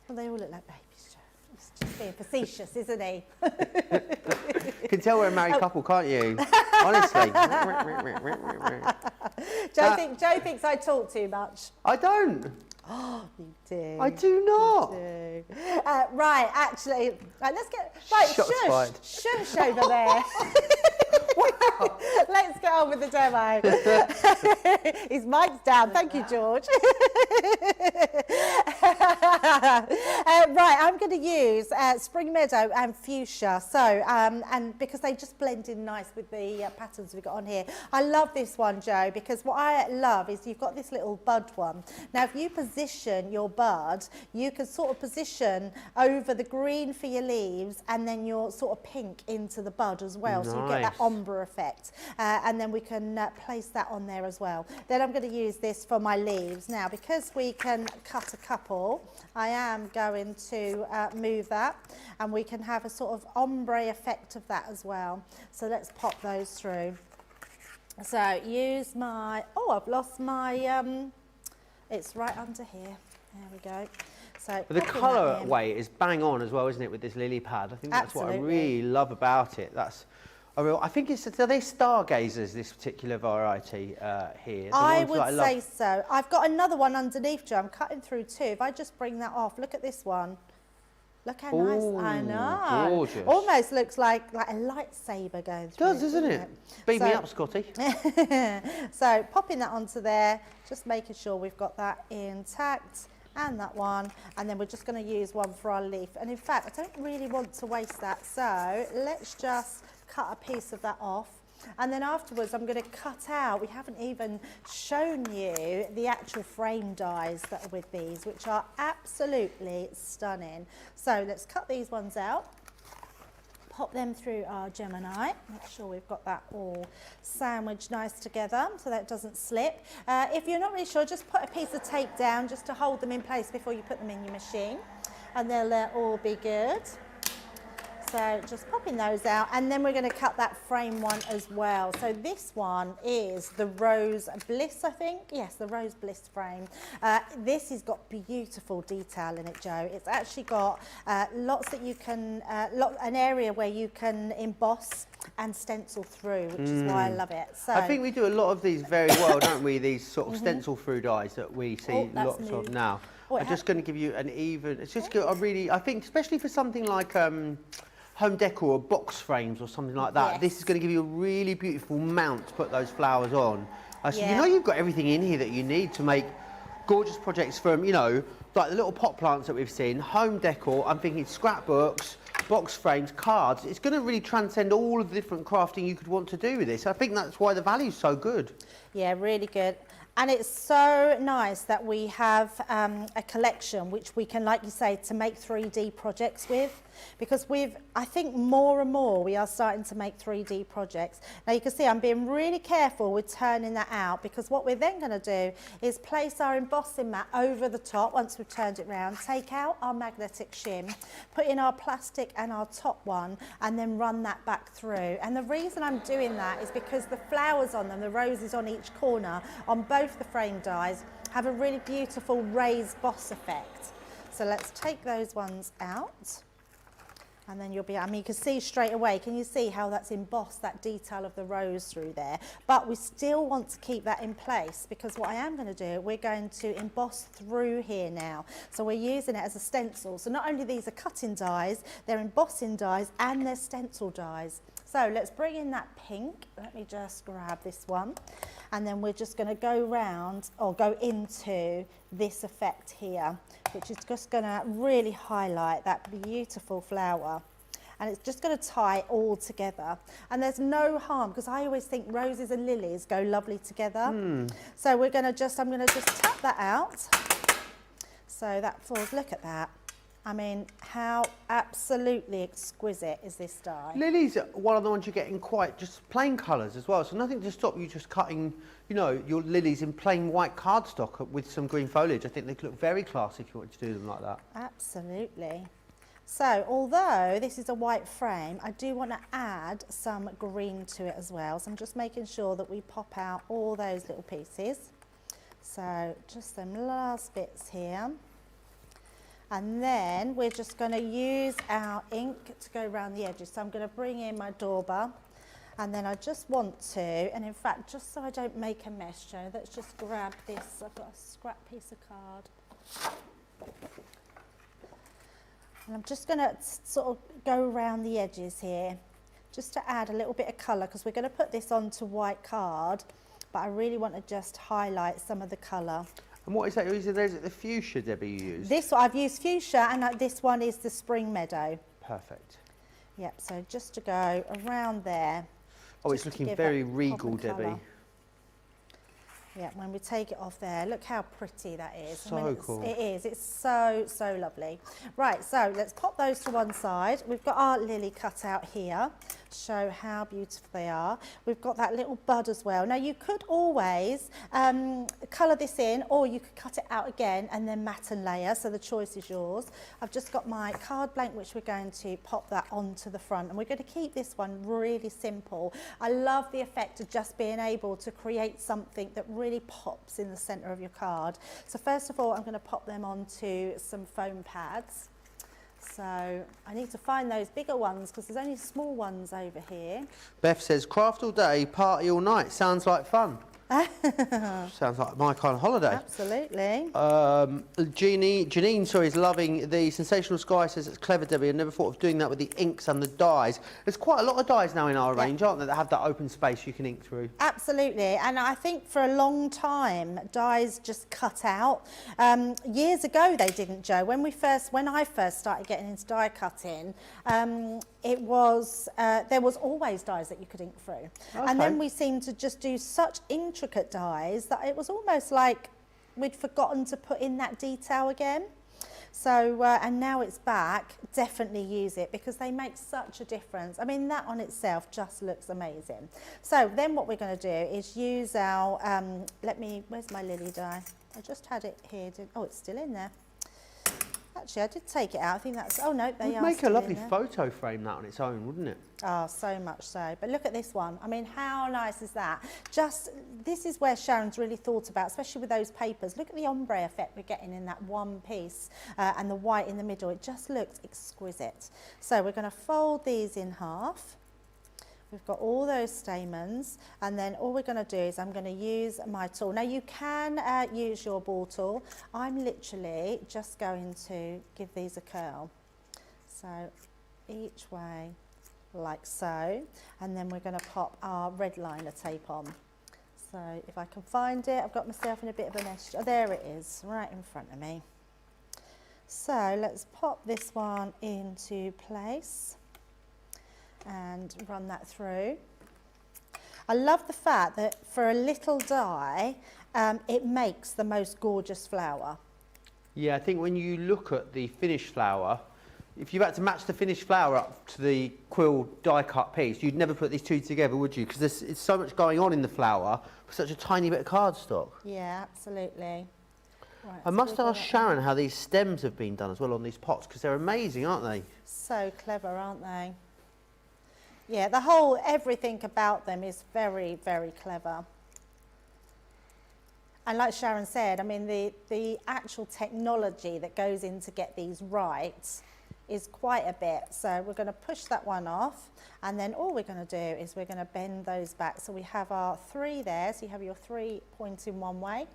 Well, they all look like babies, Joe. It's just being facetious, isn't he? You can tell we're a married couple, can't you? Honestly. Joe thinks I talk too much. I don't. Oh, you do. I do not. You do. Right, actually, let's get... Right, Shots fired. shush over there. Let's get on with the demo. His mic's down. Thank you, George. Right, I'm going to use Spring Meadow and Fuchsia. So, and because they just blend in nice with the patterns we've got on here. I love this one, Joe, because what I love is you've got this little bud one. Now, if you position your bud, you can sort of position over the green for your leaves and then your sort of pink into the bud as well. So you get that ombre effect. And then we can place that on there as well. Then I'm going to use this for my leaves. Now, because we can cut a couple, I am going to move that and we can have a sort of ombre effect of that as well. So let's pop those through. So use my, I've lost my, it's right under here. There we go. So But the colour weight is bang on as well, isn't it, with this lily pad? I think that's what I really love about it. That's a real, I think it's, are they stargazers, this particular variety here? I would say so. I've got another one underneath, Joe. I'm cutting through two. If I just bring that off, look at this one. Look how nice. I know. Gorgeous. Almost looks like a lightsaber going through. It does, doesn't it? Beat me up, Scotty. So popping that onto there, just making sure we've got that intact. And that one, and then we're just going to use one for our leaf. And in fact, I don't really want to waste that, so let's just cut a piece of that off. And then afterwards, I'm going to cut out, we haven't even shown you the actual frame dies that are with these, which are absolutely stunning. So let's cut these ones out. Pop them through our Gemini. Make sure we've got that all sandwiched nice together so that it doesn't slip. If you're not really sure, just put a piece of tape down just to hold them in place before you put them in your machine, and they'll all be good. So just popping those out, and then we're going to cut that frame one as well. So this one is the Rose Bliss, I think. Yes, the Rose Bliss frame. This has got beautiful detail in it, Joe. It's actually got lots that you can, an area where you can emboss and stencil through, which is why I love it. So I think we do a lot of these very well, don't we? These sort of stencil through dies that we see lots of now. I'm just going to give you an even, it's just good, I think, especially for something like home decor or box frames or something like that, this is going to give you a really beautiful mount to put those flowers on. So you know you've got everything in here that you need to make gorgeous projects from, you know, like the little pot plants that we've seen, home decor, I'm thinking scrapbooks, box frames, cards. It's going to really transcend all of the different crafting you could want to do with this. I think that's why the value's so good. Yeah, really good. And it's so nice that we have a collection which we can, like you say, to make 3D projects with. because I think more and more we are starting to make 3D projects. Now you can see I'm being really careful with turning that out, because what we're then going to do is place our embossing mat over the top once we've turned it round, take out our magnetic shim, put in our plastic and our top one, and then run that back through. And the reason I'm doing that is because the flowers on them, the roses on each corner, on both the frame dies, have a really beautiful raised boss effect. So let's take those ones out. And then you'll be, I mean, you can see straight away, can you see how that's embossed, that detail of the rose through there? But we still want to keep that in place, because what I am going to do, we're going to emboss through here now. So we're using it as a stencil. So not only these are cutting dies, they're embossing dies and they're stencil dies. So let's bring in that pink. Let me just grab this one. And then we're just going to go round, or go into this effect here, which is just going to really highlight that beautiful flower. And it's just going to tie all together. And there's no harm, because I always think roses and lilies go lovely together. So we're going to just, I'm going to just tap that out. So that falls, look at that. I mean, how absolutely exquisite is this die? Lily's one of the ones you get in quite just plain colours as well, so nothing to stop you just cutting, you know, your lilies in plain white cardstock with some green foliage. I think they could look very classy if you wanted to do them like that. Absolutely. So, although this is a white frame, I do want to add some green to it as well. So I'm just making sure that we pop out all those little pieces. So just them last bits here. And then we're just going to use our ink to go around the edges. So I'm going to bring in my dauber, and then I just want to, and in fact, just so I don't make a mess, Joe, let's just grab this. I've got a scrap piece of card. And I'm just going to sort of go around the edges here, just to add a little bit of colour, because we're going to put this onto white card, but I really want to just highlight some of the colour. And what is that? Is it the fuchsia, Debbie, you used? This I've used fuchsia, and this one is the spring meadow. Perfect. Yep, so just to go around there. Oh, it's looking very regal, Debbie. Yeah, when we take it off there, look how pretty that is. So cool. It is, it's so, so lovely. Right, so let's pop those to one side. We've got our lily cut out here, show how beautiful they are. We've got that little bud as well. Now you could always colour this in, or you could cut it out again and then matte and layer, so the choice is yours. I've just got my card blank, which we're going to pop that onto the front, and we're going to keep this one really simple. I love the effect of just being able to create something that really pops in the centre of your card. So first of all, I'm going to pop them onto some foam pads. So I need to find those bigger ones, because there's only small ones over here. Beth says, craft all day, party all night. Sounds like fun. Sounds like my kind of holiday. Absolutely. Janine, sorry, is loving the Sensational Sky. Says it's clever, Debbie. I never thought of doing that with the inks and the dyes. There's quite a lot of dyes now in our range, aren't there, that have that open space you can ink through. Absolutely, and I think for a long time dyes just cut out. Years ago they didn't, Joe. When I first started getting into dye cutting, it was there was always dyes that you could ink through, and then we seemed to just do such intricate dyes that it was almost like we'd forgotten to put in that detail again. So and now it's back. Definitely use it, because they make such a difference. I mean, that on itself just looks amazing. So then what we're going to do is use our where's my lily dye? I just had it here. Oh, it's still in there. Actually, I did take it out. I think that's, oh no, they are Make a still lovely in there. photo frame that on its own, wouldn't it? Oh, so much so. But look at this one. I mean, how nice is that? Just, this is where Sharon's really thought about, especially with those papers. Look at the ombre effect we're getting in that one piece, and the white in the middle. It just looks exquisite. So we're going to fold these in half. We've got all those stamens, and then all we're going to do is I'm going to use my tool. Now you can use your ball tool. I'm literally just going to give these a curl. So each way, like so, and then we're going to pop our red liner tape on. So if I can find it, I've got myself in a bit of a mess. Oh, there it is, right in front of me. So let's pop this one into place and run that through. I love the fact that for a little dye, it makes the most gorgeous flower. Yeah, I think when you look at the finished flower, if you had to match the finished flower up to the quill die cut piece, you'd never put these two together, would you? Because there's so much going on in the flower for such a tiny bit of cardstock. Yeah, absolutely. Right, I must ask Sharon how these stems have been done as well on these pots, because they're amazing, aren't they? So clever, aren't they? Yeah, the whole, everything about them is very, very clever. And like Sharon said, I mean, the actual technology that goes in to get these right is quite a bit. So we're going to push that one off, and then all we're going to do is we're going to bend those back. So we have our 3 there, so you have your 3 pointing one way,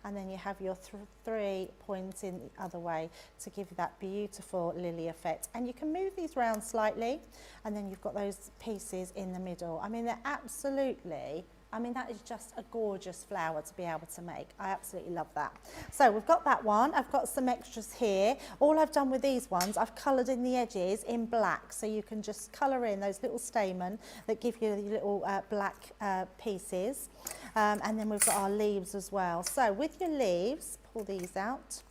and then you have your 3 pointing the other way to give you that beautiful lily effect. And you can move these round slightly, and then you've got those pieces in the middle. I mean, they're absolutely, I mean, that is just a gorgeous flower to be able to make. I absolutely love that. So we've got that one. I've got some extras here. All I've done with these ones, I've coloured in the edges in black, so you can just colour in those little stamen that give you the little black pieces. And then we've got our leaves as well. So with your leaves, pull these out,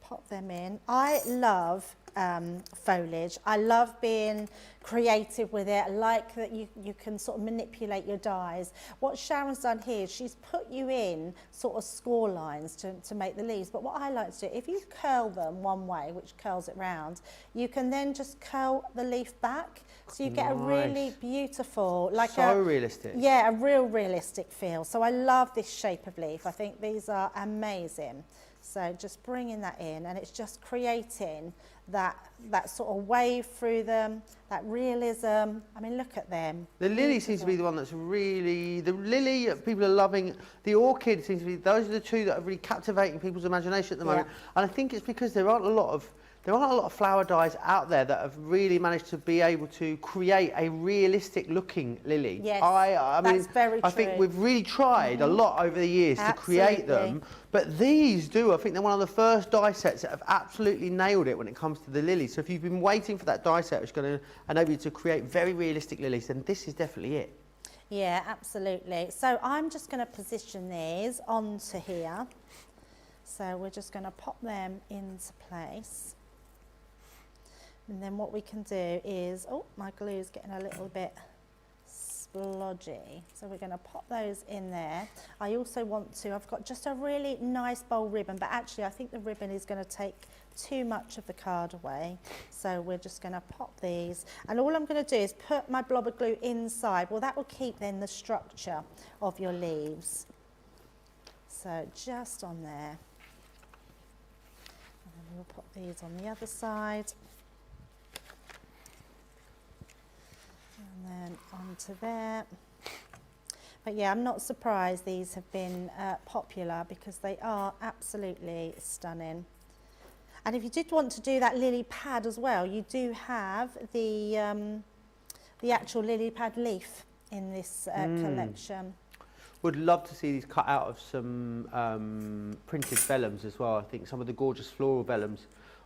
pop them in. I love foliage. I love being creative with it. I like that you can sort of manipulate your dies. What Sharon's done here, she's put you in sort of score lines to make the leaves. But what I like to do, if you curl them one way, which curls it round, you can then just curl the leaf back. So you get a really beautiful, like so realistic. Yeah, a real realistic feel. So I love this shape of leaf. I think these are amazing. So just bringing that in, and it's just creating that sort of wave through them, that realism. I mean, look at them. The lily seems to be the one that's really, the lily people are loving. The orchid seems to be, those are the two that are really captivating people's imagination at the moment. And I think it's because there aren't a lot of flower dyes out there that have really managed to be able to create a realistic looking lily. Yes, I mean, that's very I think true. we've really tried a lot over the years to create them, but these do. I think they're one of the first die sets that have absolutely nailed it when it comes to the lilies. So if you've been waiting for that die set which is going to enable you to create very realistic lilies, then this is definitely it. Yeah, absolutely. So I'm just going to position these onto here. So we're just going to pop them into place. And then what we can do is, oh, my glue's getting a little bit splodgy. So we're going to pop those in there. I also want to, I've got just a really nice bold ribbon, but actually I think the ribbon is going to take too much of the card away. So we're just going to pop these. And all I'm going to do is put my blob of glue inside. Well, that will keep then the structure of your leaves. So just on there. And then we'll put these on the other side. And then onto there. But yeah, I'm not surprised these have been popular because they are absolutely stunning. And if you did want to do that lily pad as well, you do have the actual lily pad leaf in this collection. Would love to see these cut out of some printed vellums as well. I think some of the gorgeous floral vellums.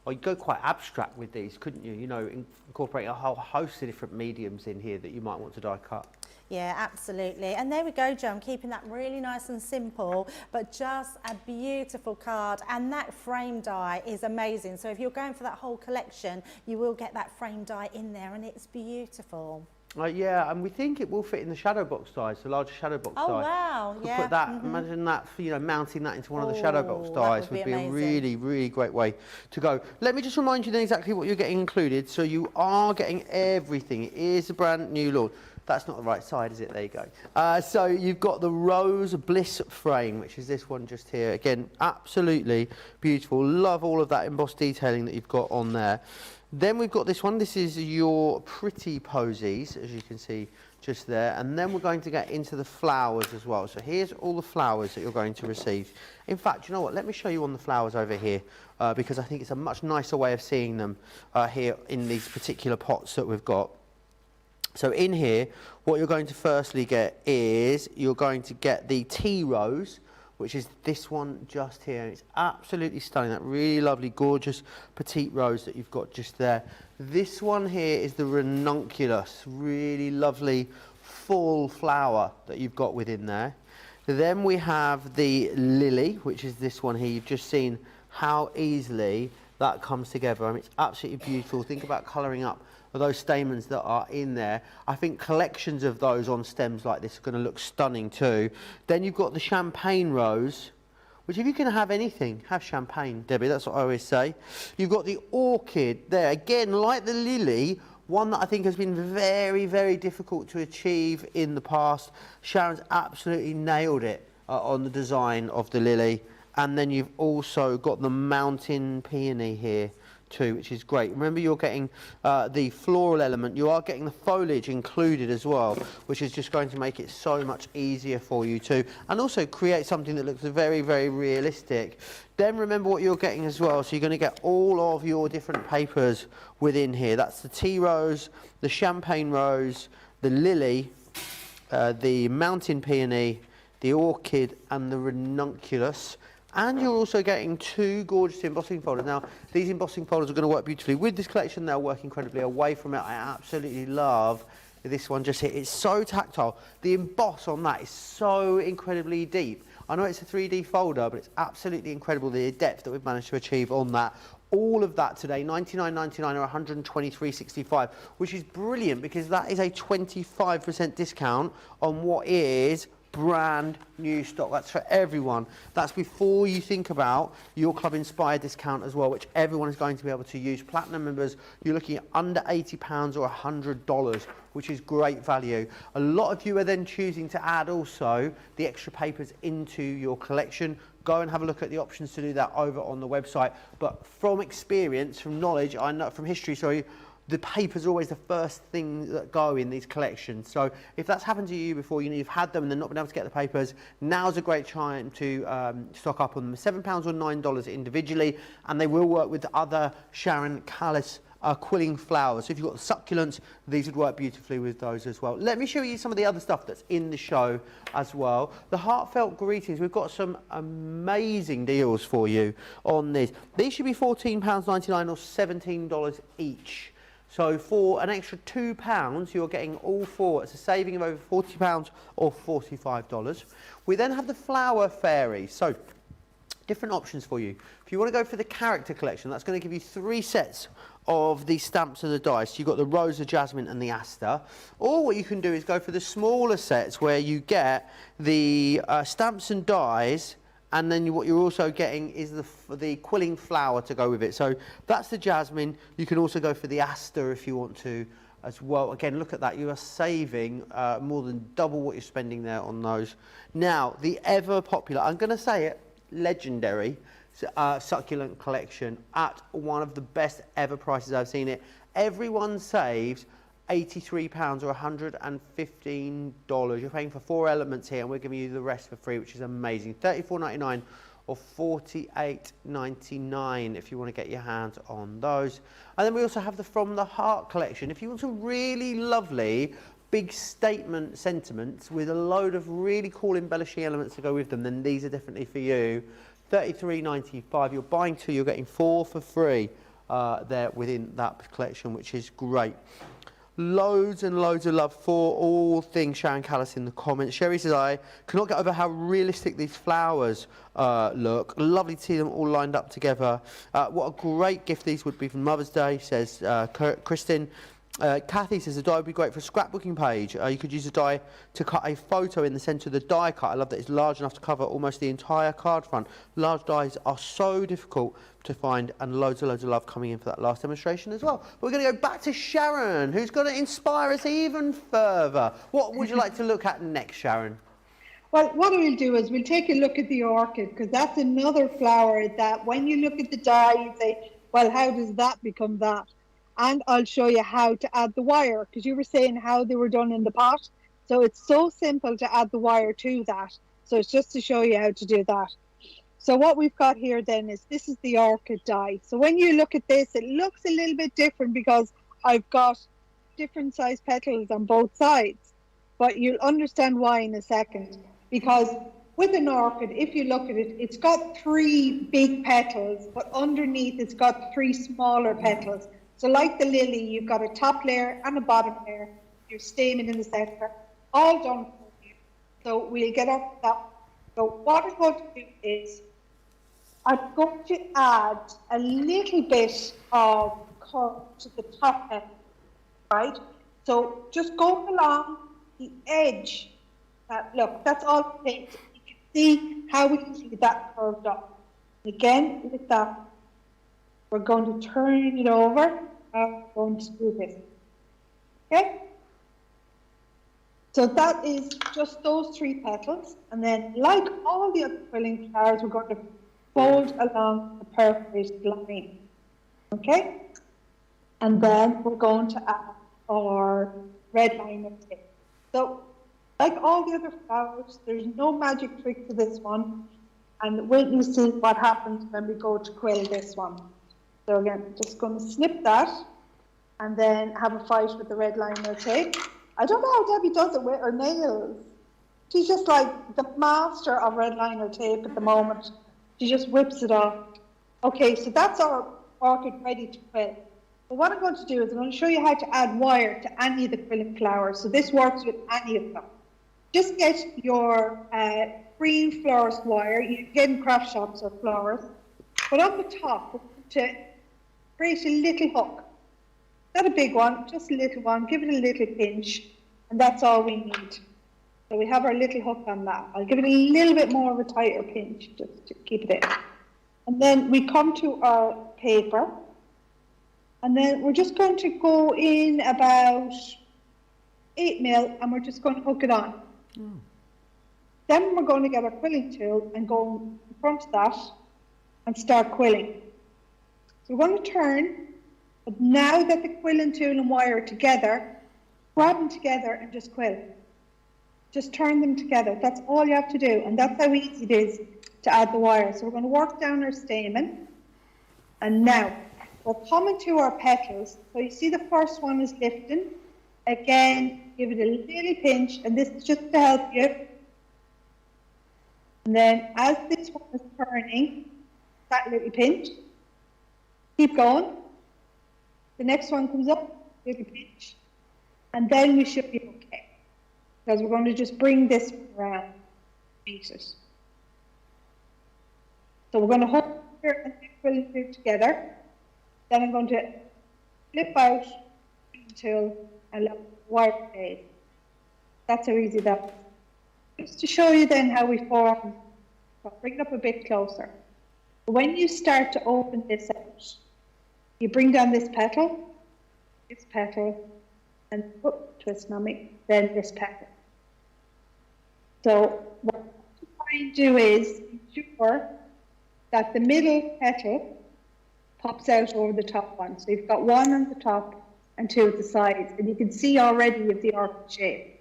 Or you'd go quite abstract with these, couldn't you? You know, incorporate a whole host of different mediums in here that you might want to die cut. Yeah, absolutely. And there we go, Jo. I'm keeping that really nice and simple, but just a beautiful card. And that frame die is amazing. So if you're going for that whole collection, you will get that frame die in there, and it's beautiful. Yeah, and we think it will fit in the shadow box dies, the larger shadow box die. Oh, wow, Could yeah. put that, imagine that, you know, mounting that into one of the shadow box dies would be a really, really great way to go. Let me just remind you then exactly what you're getting included. So you are getting everything. It is a brand new launch. That's not the right side, is it? There you go. So you've got the Rose Bliss frame, which is this one just here. Again, absolutely beautiful. Love all of that embossed detailing that you've got on there. Then we've got this one. This is your pretty posies, as you can see just there. And then we're going to get into the flowers as well. So here's all the flowers that you're going to receive. In fact, you know what? Let me show you on the flowers over here because I think it's a much nicer way of seeing them here in these particular pots that we've got. So in here, what you're going to firstly get is you're going to get the tea rose, which is this one just here. It's absolutely stunning, that really lovely, gorgeous petite rose that you've got just there. This one here is the ranunculus, really lovely full flower that you've got within there. Then we have the lily, which is this one here. You've just seen how easily that comes together. I mean, it's absolutely beautiful. Think about colouring up those stamens that are in there. I think collections of those on stems like this are going to look stunning too. Then you've got the champagne rose, which if you can have anything, have champagne, Debbie, that's what I always say. You've got the orchid there, again, like the lily, one that I think has been very, very difficult to achieve in the past. Sharon's absolutely nailed it on the design of the lily. And then you've also got the mountain peony here too, which is great. Remember, you're getting the floral element. You are getting the foliage included as well, which is just going to make it so much easier for you too, and also create something that looks very, very realistic. Then remember what you're getting as well. So you're going to get all of your different papers within here. That's the tea rose, the champagne rose, the lily, the mountain peony, the orchid, and the ranunculus. And you're also getting 2 gorgeous embossing folders. Now, these embossing folders are going to work beautifully with this collection. They'll work incredibly away from it. I absolutely love this one just here. It's so tactile. The emboss on that is so incredibly deep. I know it's a 3D folder, but it's absolutely incredible, the depth that we've managed to achieve on that. All of that today, $99.99 or $123.65, which is brilliant because that is a 25% discount on what is brand new stock. That's for everyone. That's before you think about your Club Inspired discount as well, which everyone is going to be able to use. Platinum members, you're looking at under £80 or $100, which is great value. A lot of you are then choosing to add also the extra papers into your collection. Go and have a look at the options to do that over on the website. But from experience, from knowledge, I know from history, sorry, the paper's always the first thing that go in these collections. So if that's happened to you before, you've had them and then not been able to get the papers, now's a great time to stock up on them. £7 or $9 individually, and they will work with other Sharon Callis quilling flowers. So if you've got the succulents, these would work beautifully with those as well. Let me show you some of the other stuff that's in the show as well. The heartfelt greetings, we've got some amazing deals for you on this. These should be £14.99 or $17 each. So for an extra £2, you're getting all 4. It's a saving of over £40 or $45. We then have the flower fairies. So different options for you. If you want to go for the character collection, that's going to give you 3 sets of the stamps and the dice. You've got the rose, the jasmine, and the aster. Or what you can do is go for the smaller sets where you get the stamps and dies, and then what you're also getting is the quilling flower to go with it. So that's the jasmine. You can also go for the aster if you want to as well. Again, look at that. You are saving more than double what you're spending there on those. Now, the ever popular, I'm going to say it, legendary succulent collection at one of the best ever prices I've seen it. Everyone saves £83 or $115. You're paying for 4 elements here, and we're giving you the rest for free, which is amazing. $34.99 or $48.99 if you want to get your hands on those. And then we also have the From the Heart collection. If you want some really lovely big statement sentiments with a load of really cool embellishing elements to go with them, then these are definitely for you. $33.95. You're buying 2, you're getting 4 for free there within that collection, which is great. Loads and loads of love for all things Sharon Callis in the comments. Sherry says, I cannot get over how realistic these flowers look. Lovely to see them all lined up together. What a great gift these would be for Mother's Day, says Kristen. Kathy says the die would be great for a scrapbooking page. You could use a die to cut a photo in the centre of the die cut. I love that it's large enough to cover almost the entire card front. Large dies are so difficult to find, and loads and loads of love coming in for that last demonstration as well. But we're going to go back to Sharon, who's going to inspire us even further. What would you like to look at next, Sharon? Well, what we'll do is we'll take a look at the orchid, because that's another flower that when you look at the die, you say, well, how does that become that? And I'll show you how to add the wire, because you were saying how they were done in the pot. So it's so simple to add the wire to that. So it's just to show you how to do that. So what we've got here then is, this is the orchid die. So when you look at this, it looks a little bit different because I've got different size petals on both sides. But you'll understand why in a second. Because with an orchid, if you look at it, it's got 3 big petals, but underneath it's got 3 smaller petals. So like the lily, you've got a top layer and a bottom layer, your stamen in the center, all done for you. So we'll get up to that. So what I'm going to do is, I'm going to add a little bit of colour to the top end, right? So just go along the edge. Look, that's all it takes. You can see how easily that curved up. Again, with that, we're going to turn it over and we're going to do this. Okay? So that is just those 3 petals. And then, like all the other quilling flowers, we're going to fold along the perforated line. Okay? And then we're going to add our red liner tape. So, like all the other flowers, there's no magic trick to this one. And wait and see what happens when we go to quill this one. So again, just going to snip that and then have a fight with the red liner tape. I don't know how Debbie does it with her nails. She's just like the master of red liner tape at the moment. She just whips it off. Okay, so that's our orchid ready to quill. But what I'm going to do is I'm going to show you how to add wire to any of the quilling flowers. So this works with any of them. Just get your green florist wire. You can get in craft shops or flowers. But on the top, to create a little hook. Not a big one, just a little one. Give it a little pinch, and that's all we need. So we have our little hook on that. I'll give it a little bit more of a tighter pinch, just to keep it in. And then we come to our paper, and then we're just going to go in about 8 mil, and we're just going to hook it on. Then we're going to get our quilling tool and go in front of that and start quilling. So we're going to turn. But now that the quilling tool and wire are together, grab them together and just quill. Just turn them together. That's all you have to do. And that's how easy it is to add the wire. So we're going to work down our stamen. And now we're coming to our petals. So you see the first one is lifting. Again, give it a little pinch. And this is just to help you. And then as this one is turning, that little pinch. Keep going. The next one comes up, little pinch, and then we should be okay. Because we're going to just bring this around, beat it. So we're going to hold here and quill it together. Then I'm going to flip out the tool and let the wire fade. That's how easy that is. Just to show you then how we form, I'll bring it up a bit closer. When you start to open this out, you bring down this petal, and twist on me, then this petal. So what I'm trying to do is ensure that the middle petal pops out over the top one. So you've got one on the top and 2 at the sides, and you can see already of the orchid shape.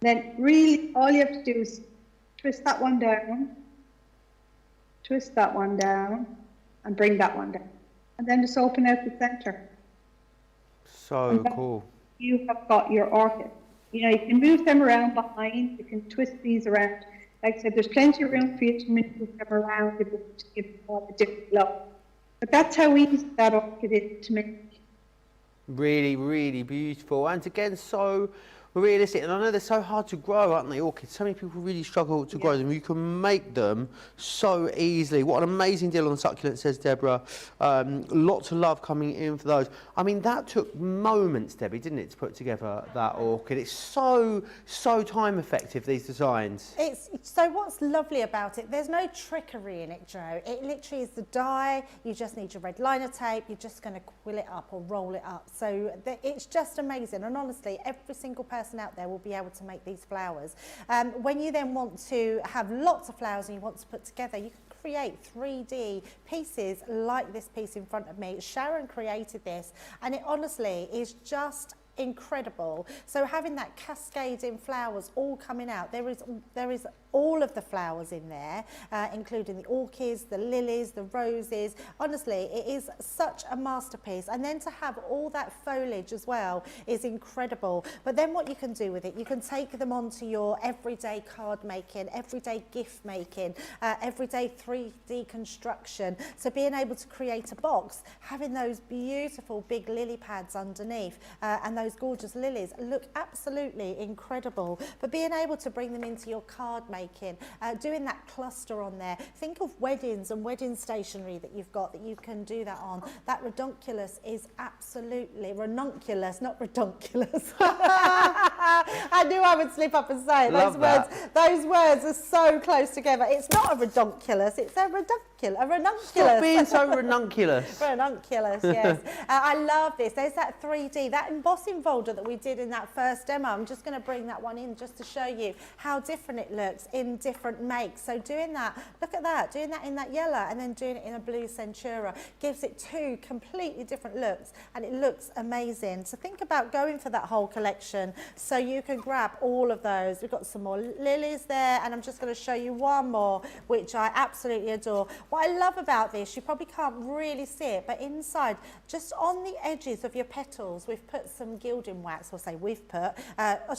Then really all you have to do is twist that one down, twist that one down, and bring that one down. And then just open out the center. So cool. You have got your orchid. You know, you can move them around behind, you can twist these around. Like I said, there's plenty of room for you to move them around to give them all a different look. But that's how easy that orchid is to make. Really, really beautiful. And again, so realistic. And I know they're so hard to grow, aren't they, orchids? So many people really struggle to grow them. You can make them so easily. What an amazing deal on succulent, says Deborah. Lots of love coming in for those. I mean, that took moments, Debbie, didn't it, to put together that orchid? It's so time effective, these designs. So what's lovely about it, there's no trickery in it, Joe. It literally is the die. You just need your red liner tape. You're just going to quill it up or roll it up. So it's just amazing. And honestly, every single person out there will be able to make these flowers. When you then want to have lots of flowers and you want to put together, you can create 3D pieces like this piece in front of me. Sharon created this, and it honestly is just incredible. So having that cascading flowers all coming out, there is all of the flowers in there, including the orchids, the lilies, the roses. Honestly, it is such a masterpiece. And then to have all that foliage as well is incredible. But then what you can do with it, you can take them onto your everyday card making, everyday gift making, everyday 3D construction. So being able to create a box, having those beautiful big lily pads underneath, and those gorgeous lilies look absolutely incredible. But being able to bring them into your card making, making, doing that cluster on there. Think of weddings and wedding stationery that you've got that you can do that on. That ranunculus is absolutely, ranunculus, not redonkulous. I knew I would slip up and say it. Those words are so close together. It's not a redonkulus, it's a ranunculus. Stop being so ranunculus. Ranunculus, yes. I love this. There's that 3D, that embossing folder that we did in that first demo. I'm just going to bring that one in just to show you how different it looks in different makes. So doing that, look at that, doing that in that yellow and then doing it in a blue Centura gives it two completely different looks, and it looks amazing. So think about going for that whole collection so you can grab all of those. We've got some more lilies there, and I'm just going to show you one more which I absolutely adore. What I love about this, you probably can't really see it, but inside, just on the edges of your petals, we've put some gilding wax. I'll say we've put,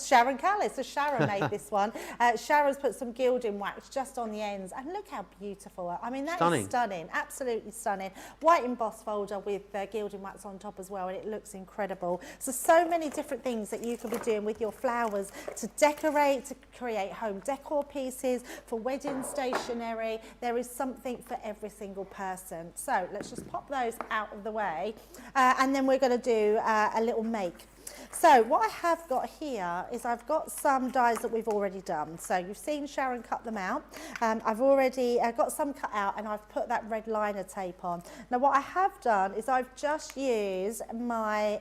Sharon Callis, so Sharon made this one. Sharon's put some gilding wax just on the ends, and look how beautiful. I mean, that is stunning, absolutely stunning. White embossed folder with gilding wax on top as well, and it looks incredible. So many different things that you can be doing with your flowers to decorate, to create home decor pieces, for wedding stationery. There is something for every single person. So let's just pop those out of the way, and then we're going to do a little make. So what I have got here is I've got some dies that we've already done. So you've seen Sharon cut them out. I've already got some cut out, and I've put that red liner tape on. Now what I have done is I've just used my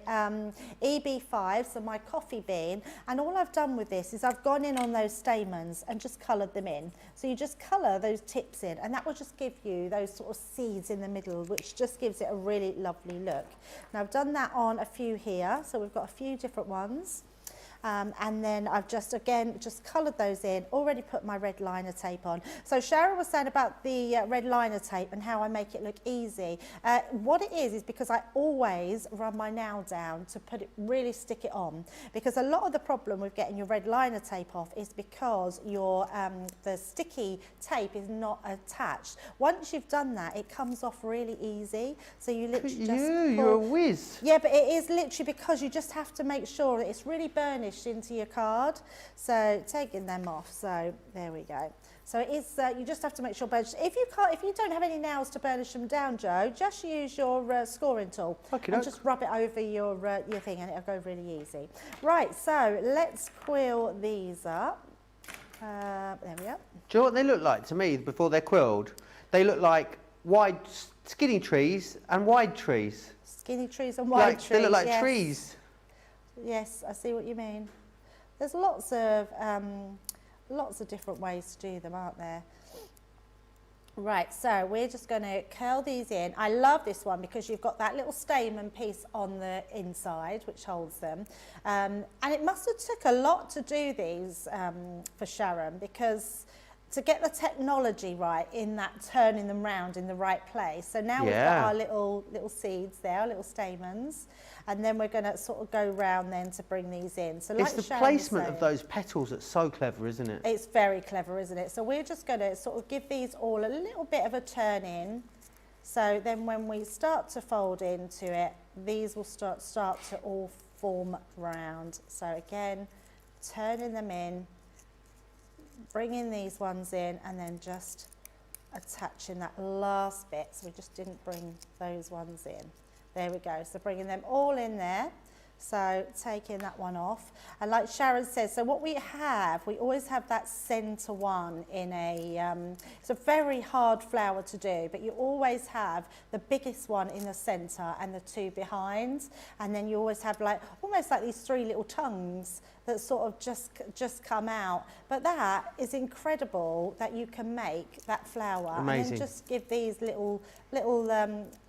EB5, so my coffee bean, and all I've done with this is I've gone in on those stamens and just coloured them in. So you just colour those tips in, and that will just give you those sort of seeds in the middle, which just gives it a really lovely look. Now I've done that on a few here, so we've got a few different ones. And then I've just coloured those in, already put my red liner tape on. So Sharon was saying about the red liner tape and how I make it look easy. What it is because I always run my nail down to really stick it on, because a lot of the problem with getting your red liner tape off is because your the sticky tape is not attached. Once you've done that, it comes off really easy. So you literally you're a whiz. Yeah, but it is literally because you just have to make sure that it's really burnished into your card. So taking them off, so there we go. So it is, you just have to make sure burnish. If you don't have any nails to burnish them down, Joe, just use your scoring tool and just rub it over your thing, and it'll go really easy. Right, so let's quill these up. There we go. Do you know what they look like to me before they're quilled? They look like wide, skinny trees and wide trees. Skinny trees and wide trees. They look like trees. Yes, I see what you mean. There's lots of different ways to do them, aren't there? Right, so we're just going to curl these in. I love this one because you've got that little stamen piece on the inside which holds them. And it must have took a lot to do these for Sharon, because to get the technology right in that turning them round in the right place. So now we've got our little seeds there, our little stamens, and then we're going to sort of go round then to bring these in. So like it's the Sharon placement was saying, of those petals that's so clever, isn't it? It's very clever, isn't it? So we're just going to sort of give these all a little bit of a turn in. So then when we start to fold into it, these will start to all form round. So again, turning them in, bringing these ones in, and then just attaching that last bit. So we just didn't bring those ones in. There we go. So bringing them all in there. So taking that one off. And like Sharon says, so what we always have that centre one in it's a very hard flower to do, but you always have the biggest one in the centre and the two behind. And then you always have almost like these three little tongues that sort of just come out. But that is incredible that you can make that flower. Amazing. And then just give these little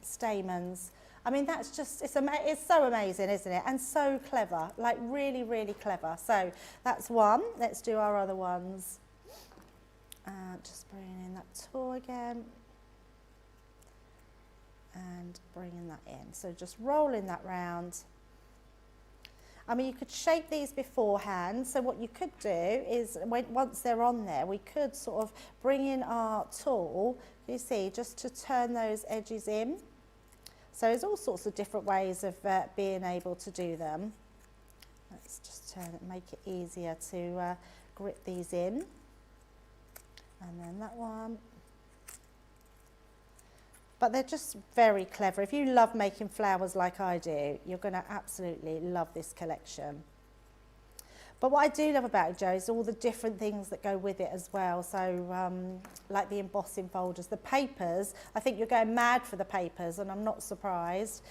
stamens. I mean, that's just, it's so amazing, isn't it? And so clever, like really, really clever. So that's one. Let's do our other ones. Just bringing in that tool again. And bringing that in. So just rolling that round. I mean, you could shape these beforehand. So what you could do is, once they're on there, we could sort of bring in our tool, you see, just to turn those edges in. So there's all sorts of different ways of being able to do them. Let's just turn it, make it easier to grip these in. And then that one. But they're just very clever. If you love making flowers like I do, you're going to absolutely love this collection. But what I do love about it, Jo, is all the different things that go with it as well. So like the embossing folders, the papers, I think you're going mad for the papers, and I'm not surprised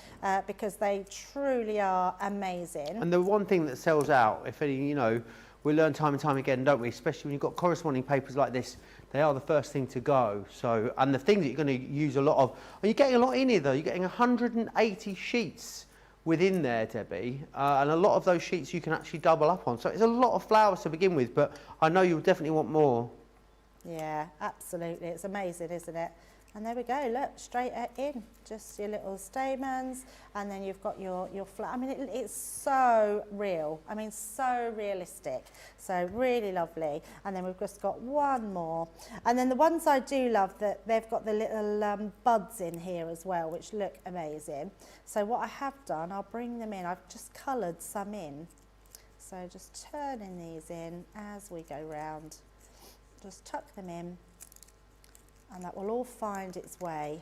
because they truly are amazing. And the one thing that sells out, if any, you know, we learn time and time again, don't we? Especially when you've got corresponding papers like this, they are the first thing to go. So, and the things that you're going to use a lot of, and you're getting a lot in here though, you're getting 180 sheets within there, Debbie, and a lot of those sheets you can actually double up on. So it's a lot of flowers to begin with, but I know you'll definitely want more. Yeah, absolutely. It's amazing, isn't it? And there we go, look, straight in, just your little stamens, and then you've got your flower. I mean, it's so real. I mean, so realistic. So really lovely. And then we've just got one more. And then the ones I do love, that they've got the little buds in here as well, which look amazing. So what I have done, I'll bring them in. I've just coloured some in. So just turning these in as we go round. Just tuck them in. And that will all find its way.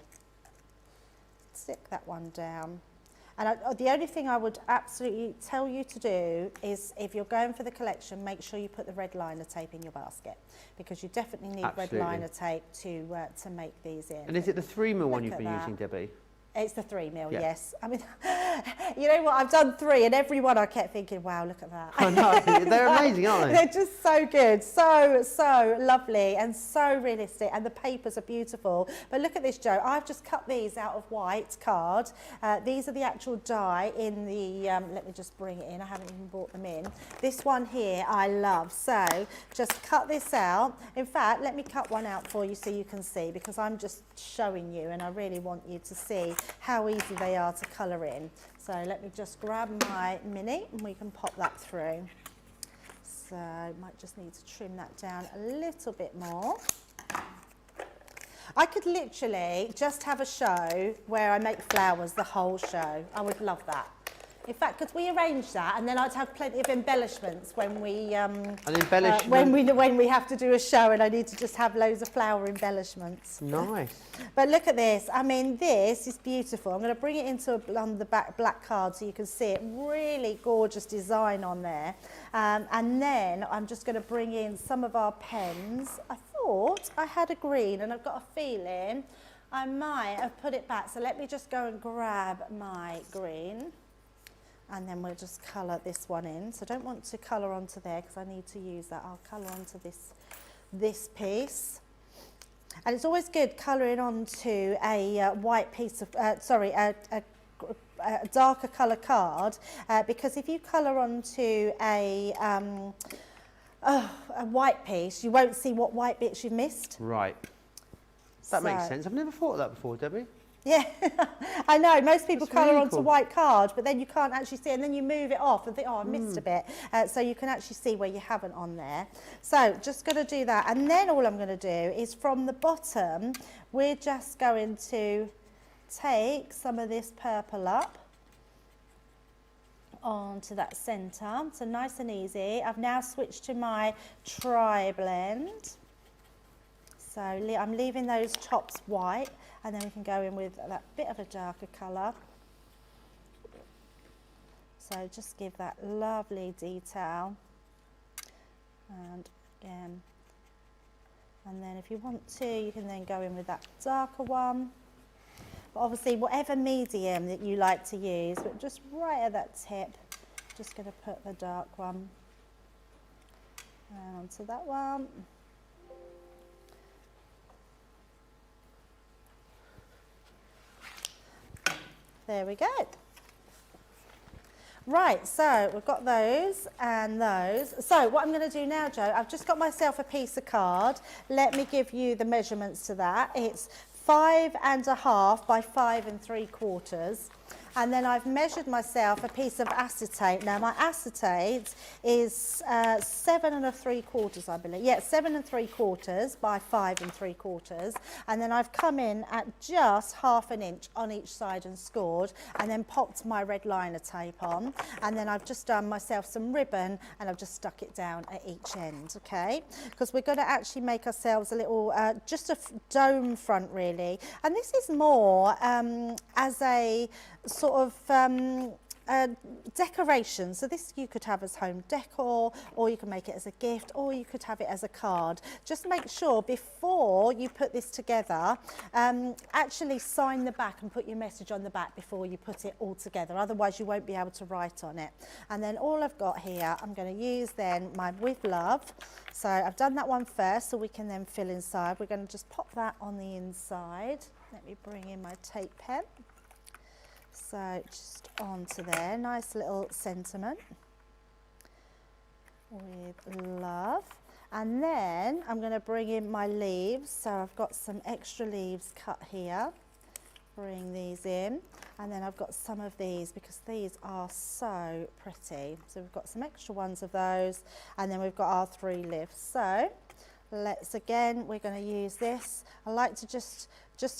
Stick that one down. And the only thing I would absolutely tell you to do is, if you're going for the collection, make sure you put the red liner tape in your basket, because you definitely need red liner tape to make these in. And is it the 3mm one you've been using, Debbie? It's the 3mm, yes. I mean, you know what? I've done 3, and every one I kept thinking, wow, look at that. I know, they're amazing, aren't they? They're just so good, so lovely and so realistic, and the papers are beautiful. But look at this, Jo. I've just cut these out of white card. These are the actual die in the, let me just bring it in. I haven't even brought them in. This one here I love. So just cut this out. In fact, let me cut one out for you so you can see, because I'm just showing you, and I really want you to see how easy they are to colour in. So let me just grab my mini and we can pop that through. So might just need to trim that down a little bit more. I could literally just have a show where I make flowers the whole show. I would love that. In fact, could we arrange that, and then I'd have plenty of embellishments when we when we have to do a show, and I need to just have loads of flower embellishments. Nice. But look at this. I mean, this is beautiful. I'm going to bring it into on the back black card so you can see it. Really gorgeous design on there. And then I'm just going to bring in some of our pens. I thought I had a green, and I've got a feeling I might have put it back. So let me just go and grab my green. And then we'll just colour this one in. So I don't want to colour onto there because I need to use that. I'll colour onto this piece. And it's always good colouring onto a white piece of, a darker colour card, because if you colour onto a white piece, you won't see what white bits you've missed. Right. That makes sense. I've never thought of that before, Debbie. Yeah, I know. Most people colour really onto cool. white card, but then you can't actually see, and then you move it off and think, oh, I missed a bit. So you can actually see where you haven't on there. So just going to do that. And then all I'm going to do is from the bottom, we're just going to take some of this purple up onto that centre. So nice and easy. I've now switched to my tri-blend. So I'm leaving those tops white, and then we can go in with that bit of a darker colour. So just give that lovely detail. And again, and then if you want to, you can then go in with that darker one. But obviously, whatever medium that you like to use, but just right at that tip, just going to put the dark one onto that one. There we go. Right, so we've got those and those. So what I'm going to do now, Jo, I've just got myself a piece of card. Let me give you the measurements to that. It's 5.5 by 5 3/4. And then I've measured myself a piece of acetate. Now my acetate is 7 3/4, I believe. Yeah, 7 3/4 by 5 3/4. And then I've come in at just 1/2 inch on each side and scored, and then popped my red liner tape on. And then I've just done myself some ribbon, and I've just stuck it down at each end, okay? Because we're going to actually make ourselves a little, just a dome front really. And this is more as a sort of decoration. So this you could have as home decor, or you can make it as a gift, or you could have it as a card. Just make sure before you put this together, actually sign the back and put your message on the back before you put it all together. Otherwise you won't be able to write on it. And then all I've got here, I'm going to use then my With Love. So I've done that one first, so we can then fill inside. We're going to just pop that on the inside. Let me bring in my tape pen. So just onto there, nice little sentiment, with love. And then I'm going to bring in my leaves. So I've got some extra leaves cut here. Bring these in. And then I've got some of these because these are so pretty. So we've got some extra ones of those. And then we've got our 3 leaves. So let's again, we're going to use this. I like to just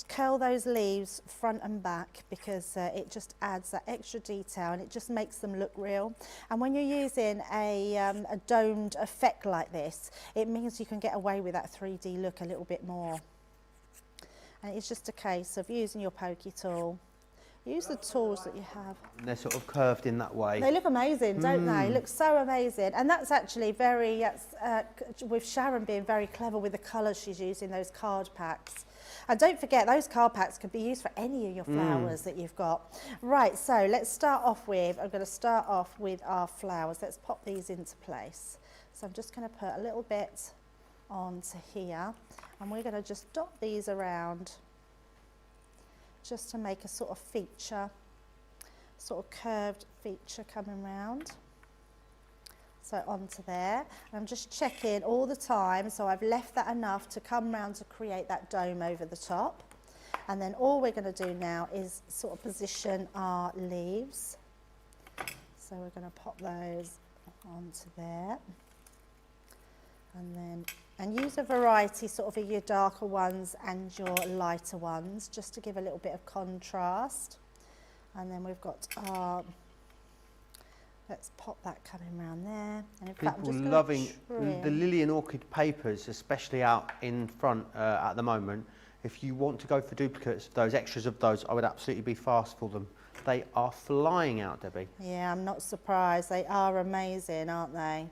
curl those leaves front and back because it just adds that extra detail and it just makes them look real. And when you're using a domed effect like this, it means you can get away with that 3D look a little bit more. And it's just a case of using your pokey tool. Use the tools that you have. And they're sort of curved in that way. They look amazing, don't they? Look so amazing. And that's actually very, with Sharon being very clever with the colours she's using, those card packs. And don't forget, those card packs could be used for any of your flowers that you've got. Right, so let's start off with, I'm going to start off with our flowers. Let's pop these into place. So I'm just going to put a little bit onto here. And we're going to just dot these around just to make a sort of feature, sort of curved feature coming round. So onto there. And I'm just checking all the time, so I've left that enough to come round to create that dome over the top. And then all we're going to do now is sort of position our leaves. So we're going to pop those onto there. And then, and use a variety sort of your darker ones and your lighter ones, just to give a little bit of contrast. And then we've got our, let's pop that coming around there. And in fact, I'm just loving trim. the lily and orchid papers, especially out in front at the moment. If you want to go for duplicates of those, extras of those, I would absolutely be fast for them. They are flying out, Debbie. Yeah, I'm not surprised. They are amazing, aren't they?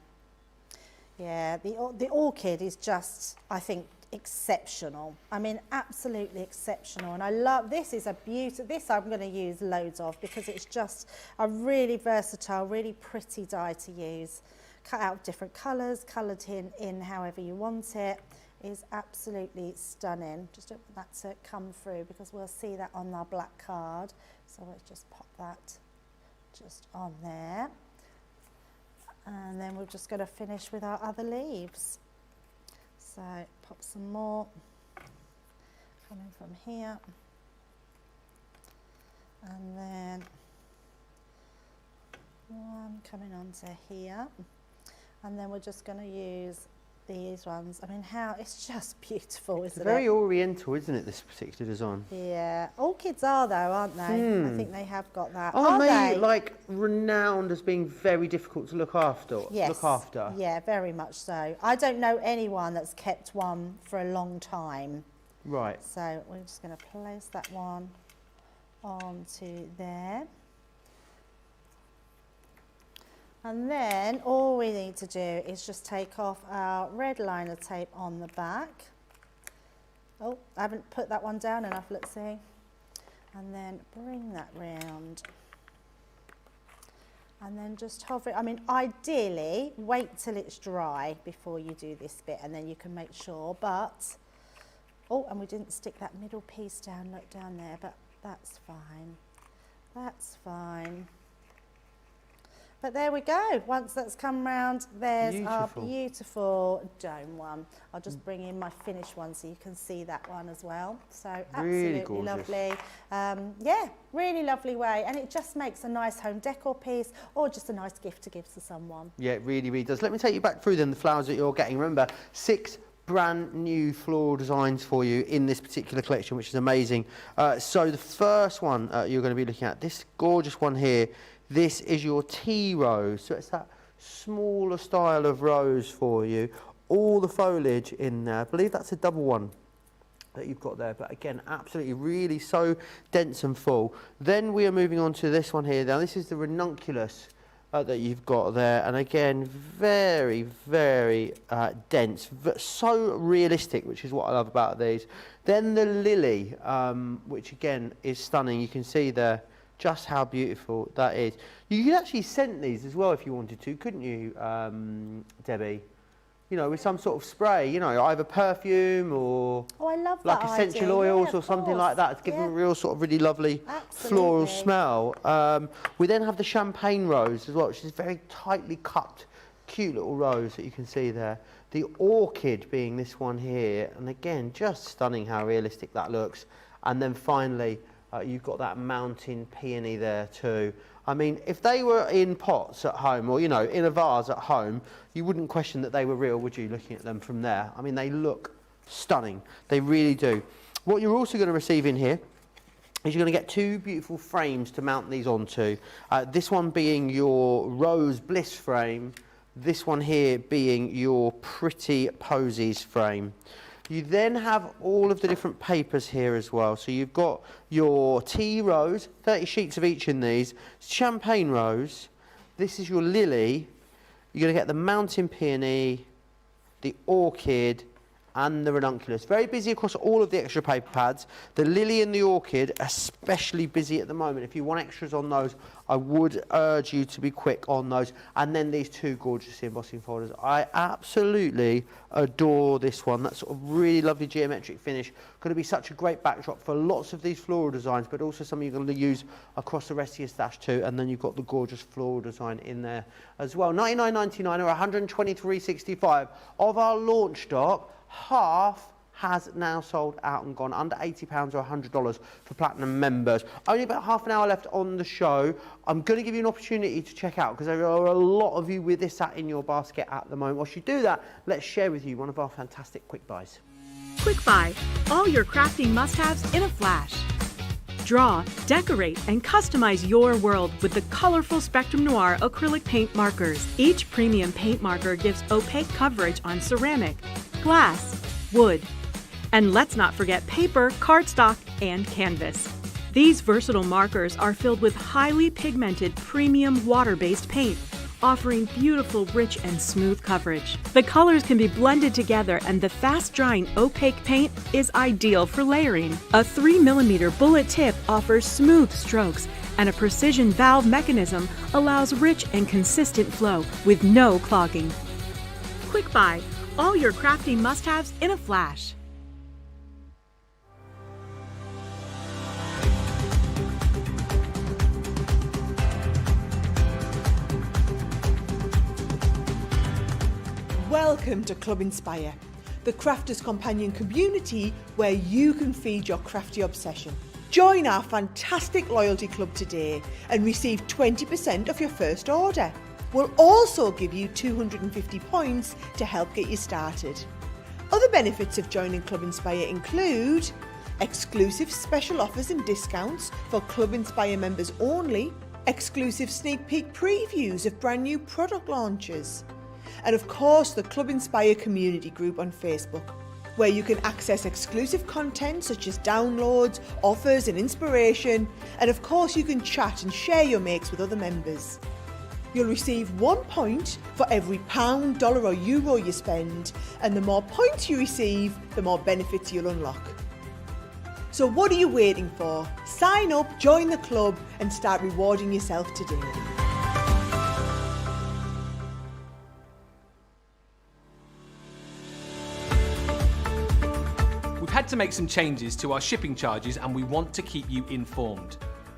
Yeah, the orchid is just, I think, exceptional. I mean, absolutely exceptional. And I love, this is a beauty, this I'm going to use loads of because it's just a really versatile, really pretty dye to use. Cut out different colours, coloured in however you want it. Is absolutely stunning. Just don't want that to come through because we'll see that on our black card. So let's just pop that just on there. And then we're just going to finish with our other leaves. So pop some more coming from here. And then one coming onto here. And then we're just going to use these ones. I mean, how, it's just beautiful, isn't it? It's very oriental, isn't it, this particular design? Yeah. Orchids are though, aren't they? I think they have got that. Aren't Are they like renowned as being very difficult to look after? Yes. Look after. Yeah, very much so. I don't know anyone that's kept one for a long time. Right. So we're just going to place that one onto there. And then all we need to do is just take off our red liner tape on the back. Oh, I haven't put that one down enough, let's see. And then bring that round. And then just hover it. I mean, ideally, wait till it's dry before you do this bit and then you can make sure, but, oh, and we didn't stick that middle piece down, look down there, but that's fine. That's fine. But there we go. Once that's come round, there's our Beautiful. beautiful dome one. I'll just bring in my finished one so you can see that one as well. So Really absolutely gorgeous. lovely. Yeah, really lovely way. And it just makes a nice home decor piece or just a nice gift to give to someone. Yeah, it really, really does. Let me take you back through then the flowers that you're getting. Remember, 6 brand new floral designs for you in this particular collection, which is amazing. So the first one you're going to be looking at, this gorgeous one here, this is your tea rose. So it's that smaller style of rose for you. All the foliage in there. I believe that's a double one that you've got there, but again, absolutely really so dense and full. Then we are moving on to this one here. Now this is the ranunculus that you've got there, and again, very, very dense, so realistic, which is what I love about these. Then the lily, which again is stunning. You can see there just how beautiful that is. You could actually scent these as well if you wanted to, couldn't you, Debbie? You know, with some sort of spray, you know, either perfume or Oh, I love like that essential idea. oils Yeah, or of something course. like that to give them a real sort of really lovely floral Absolutely. smell. We then have the champagne rose as well, which is very tightly cut, cute little rose that you can see there. The orchid being this one here, and again, just stunning how realistic that looks. And then finally, you've got that mountain peony there too. I mean, if they were in pots at home or, you know, in a vase at home, you wouldn't question that they were real, would you, looking at them from there? I mean, they look stunning. They really do. What you're also going to receive in here is you're going to get 2 beautiful frames to mount these onto. This one being your Rose Bliss frame, this one here being your Pretty Posies frame. You then have all of the different papers here as well. So you've got your tea rose, 30 sheets of each in these, champagne rose, this is your lily, you're going to get the mountain peony, the orchid, and the ranunculus. Very busy across all of the extra paper pads. The lily and the orchid, especially busy at the moment. If you want extras on those, I would urge you to be quick on those. And then these 2 gorgeous embossing folders. I absolutely adore this one. That sort of really lovely geometric finish. Going to be such a great backdrop for lots of these floral designs, but also some you're going to use across the rest of your stash too. And then you've got the gorgeous floral design in there as well. $99.99 or $123.65 of our launch stock. Half has now sold out and gone, under £80 or $100 for Platinum members. Only about half an hour left on the show. I'm going to give you an opportunity to check out because there are a lot of you with this in your basket at the moment. Whilst you do that, let's share with you one of our fantastic quick buys. Quick Buy, all your crafting must-haves in a flash. Draw, decorate, and customize your world with the colorful Spectrum Noir acrylic paint markers. Each premium paint marker gives opaque coverage on ceramic, glass, wood, and let's not forget paper, cardstock, and canvas. These versatile markers are filled with highly pigmented premium water-based paint, offering beautiful, rich, and smooth coverage. The colors can be blended together, and the fast-drying opaque paint is ideal for layering. A 3mm bullet tip offers smooth strokes, and a precision valve mechanism allows rich and consistent flow with no clogging. Quick Buy, all your crafting must-haves in a flash. Welcome to Club Inspire, the crafters' companion community where you can feed your crafty obsession. Join our fantastic loyalty club today and receive 20% off your first order. We'll also give you 250 points to help get you started. Other benefits of joining Club Inspire include exclusive special offers and discounts for Club Inspire members only, exclusive sneak peek previews of brand new product launches, and of course the Club Inspire community group on Facebook, where you can access exclusive content such as downloads, offers and inspiration, and of course you can chat and share your makes with other members. You'll receive 1 point for every £1, dollar or euro you spend, and the more points you receive, the more benefits you'll unlock. So what are you waiting for? Sign up, join the club and start rewarding yourself today. We've had to make some changes to our shipping charges and we want to keep you informed.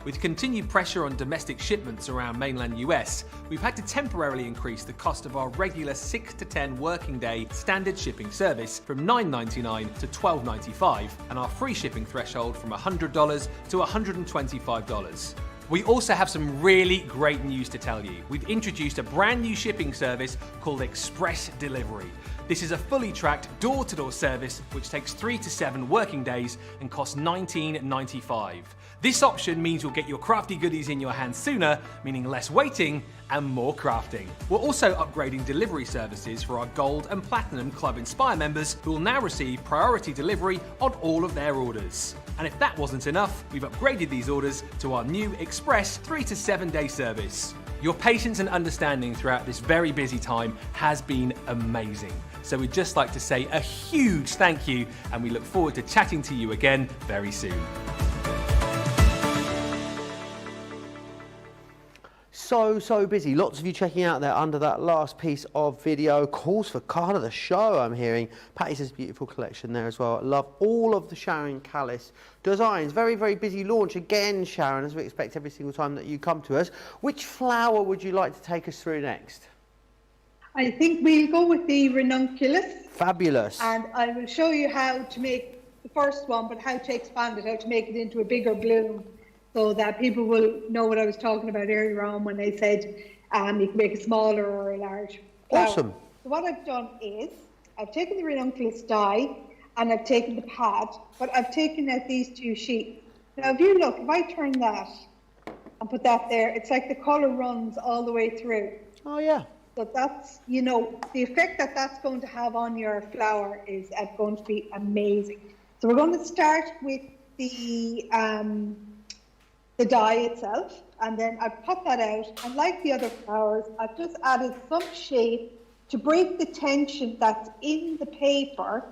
With continued pressure on domestic shipments around mainland US, we've had to temporarily increase the cost of our regular 6 to 10 working day standard shipping service from $9.99 to $12.95 and our free shipping threshold from $100 to $125. We also have some really great news to tell you. We've introduced a brand new shipping service called Express Delivery. This is a fully tracked door-to-door service which takes 3 to 7 working days and costs $19.95. This option means you'll get your crafty goodies in your hands sooner, meaning less waiting and more crafting. We're also upgrading delivery services for our Gold and Platinum Club Inspire members who will now receive priority delivery on all of their orders. And if that wasn't enough, we've upgraded these orders to our new Express 3 to 7 day service. Your patience and understanding throughout this very busy time has been amazing. So we'd just like to say a huge thank you, and we look forward to chatting to you again very soon. So busy. Lots of you checking out there under that last piece of video. Calls for card of the show, I'm hearing. Patty says beautiful collection there as well. I love all of the Sharon Callis designs. Very busy launch again, Sharon, as we expect every single time that you come to us. Which flower would you like to take us through next? I think we'll go with the ranunculus. Fabulous. And I will show you how to make the first one, but how to expand it, how to make it into a bigger bloom, so that people will know what I was talking about earlier on when I said you can make a smaller or a large flower. Awesome. So what I've done is I've taken the ranunculus die and I've taken the pad, but I've taken out these 2 sheets. Now if you look, if I turn that and put that there, it's like the colour runs all the way through. Oh yeah. So that's, you know, the effect that that's going to have on your flower is going to be amazing. So we're going to start with the dye itself, and then I've cut that out, and like the other flowers, I've just added some shape to break the tension that's in the paper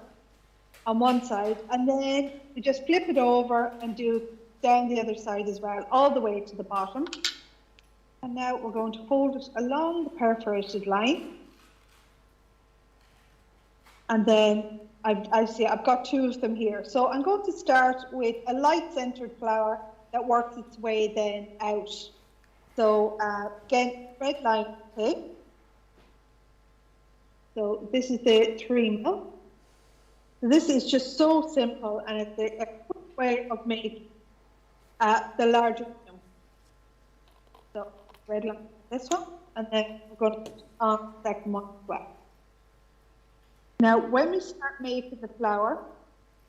on one side, and then we just flip it over and do down the other side as well, all the way to the bottom. And now we're going to fold it along the perforated line, and then I've got 2 of them here. So I'm going to start with a light centered flower that works its way then out. So again, red line tape. So this is the 3 mil. So this is just so simple, and it's a quick way of making the larger one. So red line, this one, and then we're going to put on the second one as well. Now, when we start making the flower,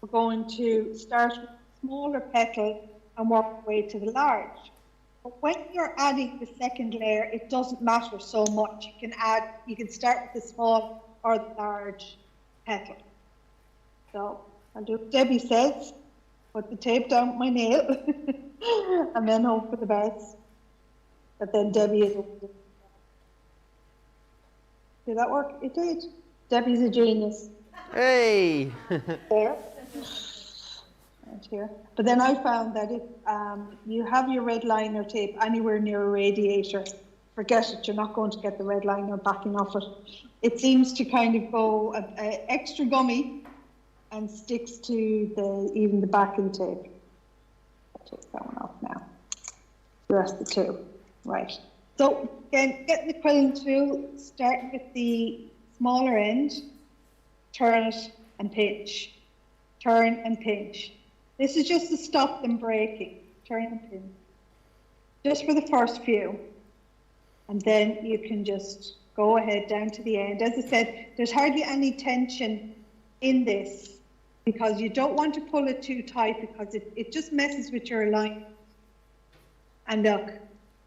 we're going to start with a smaller petal and work our way to the large. But when you're adding the second layer, it doesn't matter so much. You can start with the small or the large petal. So I'll do what Debbie says, put the tape down with my nail, and then hope for the best. But then Debbie is over there. Did that work? It did. Debbie's a genius. Hey! There. Right here. But then I found that if you have your red liner tape anywhere near a radiator, forget it, you're not going to get the red liner backing off it. It seems to kind of go extra gummy and sticks to even the backing tape. I'll take that one off now. The rest of the 2. Right. So again, get the quilling tool, start with the smaller end, turn it and pinch. Turn and pinch. This is just to stop them breaking. Turn and pinch. Just for the first few. And then you can just go ahead down to the end. As I said, there's hardly any tension in this because you don't want to pull it too tight because it just messes with your line. And look,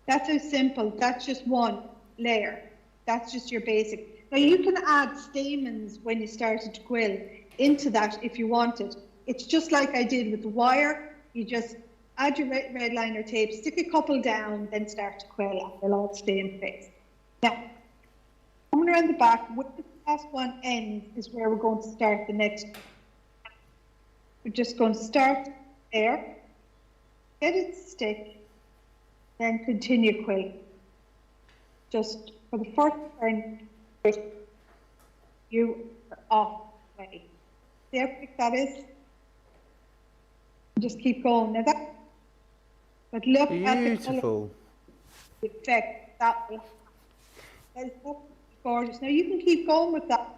that's how simple. That's just one layer. That's just your basic. Now you can add stamens when you started to quill into that if you wanted. It's just like I did with the wire. You just add your red liner tape, stick a couple down, then start to quill, and they'll all stay in place. Now, coming around the back, where the last one ends is where we're going to start the next one. We're just going to start there, get it to stick, then continue quilling. Just for the first turn, you are off the way. See how quick that is? Just keep going. Now But look at the colour Beautiful. effect that will have. That's gorgeous. Now you can keep going with that.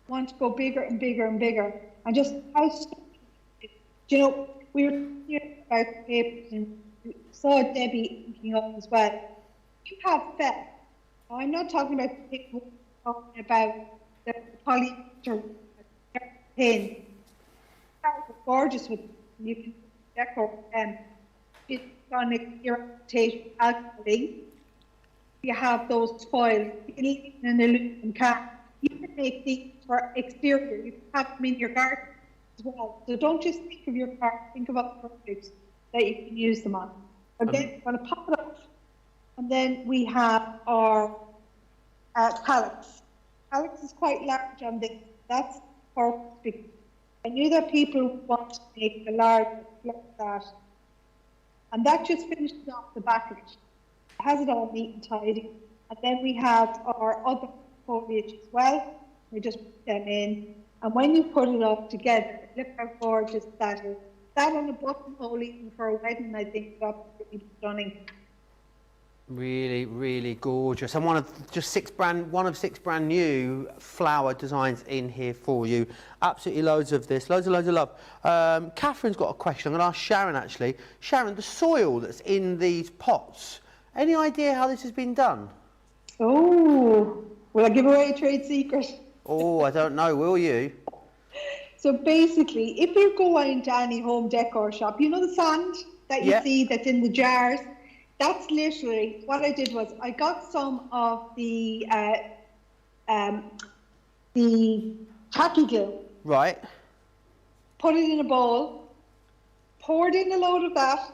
Want to go bigger and bigger and bigger, and just how. You know, we were talking about papers, and we saw Debbie thinking of as well. You have felt. I'm not talking about the big one, I'm talking about the polyester pin. That's gorgeous with you can decorate them. It's on a irritation alcohol. You have those foils in an aluminum can. You can make these for exterior. You can have them in your garden as well. So don't just think of your garden, think about products that you can use them on. Again, I'm going to pop it off. And then we have our pallets. Pallets is quite large on this. That's perfect because I knew that people want to make a large like that. And that just finishes off the back of it. It has it all neat and tidy. And then we have our other foliage as well. We just put them in. And when you put it all together, look how gorgeous that is. That on a buttonhole even for a wedding, I think that's really stunning. Really, really gorgeous. And one of six brand new flower designs in here for you. Absolutely loads of this, loads of love. Catherine's got a question. I'm going to ask Sharon actually. Sharon, the soil that's in these pots, any idea how this has been done? Oh, will I give away a trade secret? Oh, I don't know, will you? So basically, if you go into any home decor shop, you know the sand that you see that's in the jars? That's literally what I did was I got some of the tacky glue. Right. Put it in a bowl, poured in a load of that.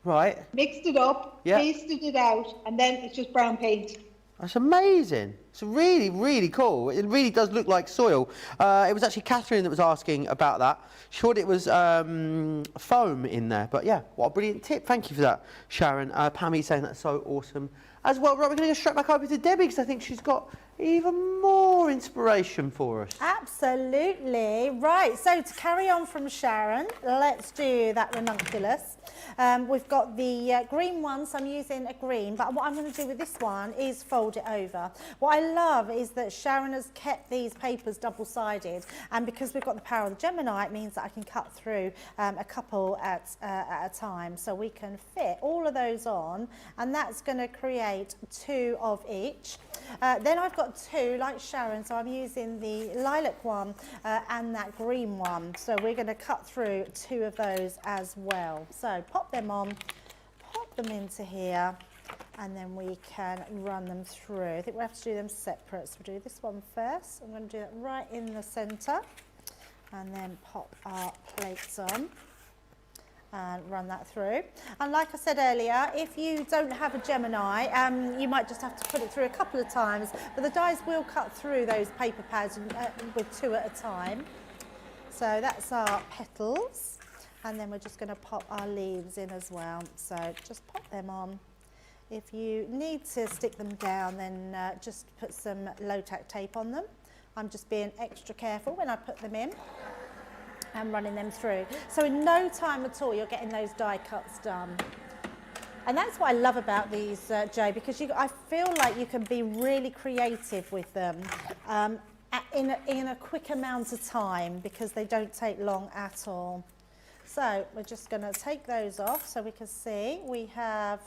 Right. Mixed it up, pasted it out, and then it's just brown paint. That's amazing. It's really, really cool. It really does look like soil. It was actually Catherine that was asking about that. She thought it was foam in there. But yeah, what a brilliant tip. Thank you for that, Sharon. Pammy saying that's so awesome as well. Right, we're going to go straight back over to Debbie because I think she's got even more inspiration for us. Absolutely. Right, so to carry on from Sharon, let's do that ranunculus. We've got the green one, so I'm using a green, but what I'm going to do with this one is fold it over. What I love is that Sharon has kept these papers double-sided, and because we've got the power of the Gemini, it means that I can cut through a couple at a time, so we can fit all of those on, and that's going to create 2 of each. Then I've got 2 like Sharon, so I'm using the lilac one and that green one, so we're going to cut through 2 of those as well. So pop them on, pop them into here, and then we can run them through. I think we have to do them separate, so we'll do this one first. I'm going to do it right in the centre, and then pop our plates on and run that through. And like I said earlier, if you don't have a Gemini, you might just have to put it through a couple of times, but the dies will cut through those paper pads with 2 at a time. So that's our petals, and then we're just going to pop our leaves in as well. So just pop them on. If you need to stick them down, then just put some low-tack tape on them. I'm just being extra careful when I put them in and running them through. So in no time at all, you're getting those die cuts done. And that's what I love about these, Joe, because I feel like you can be really creative with them in a quick amount of time because they don't take long at all. So we're just going to take those off so we can see we have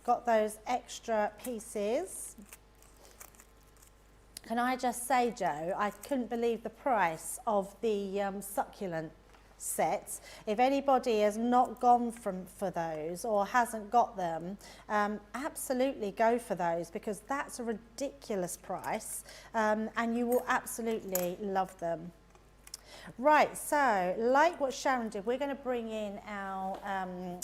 got those extra pieces. Can I just say, Joe, I couldn't believe the price of the succulent sets. If anybody has not gone for those or hasn't got them, absolutely go for those because that's a ridiculous price and you will absolutely love them. Right, so like what Sharon did, we're going to bring in our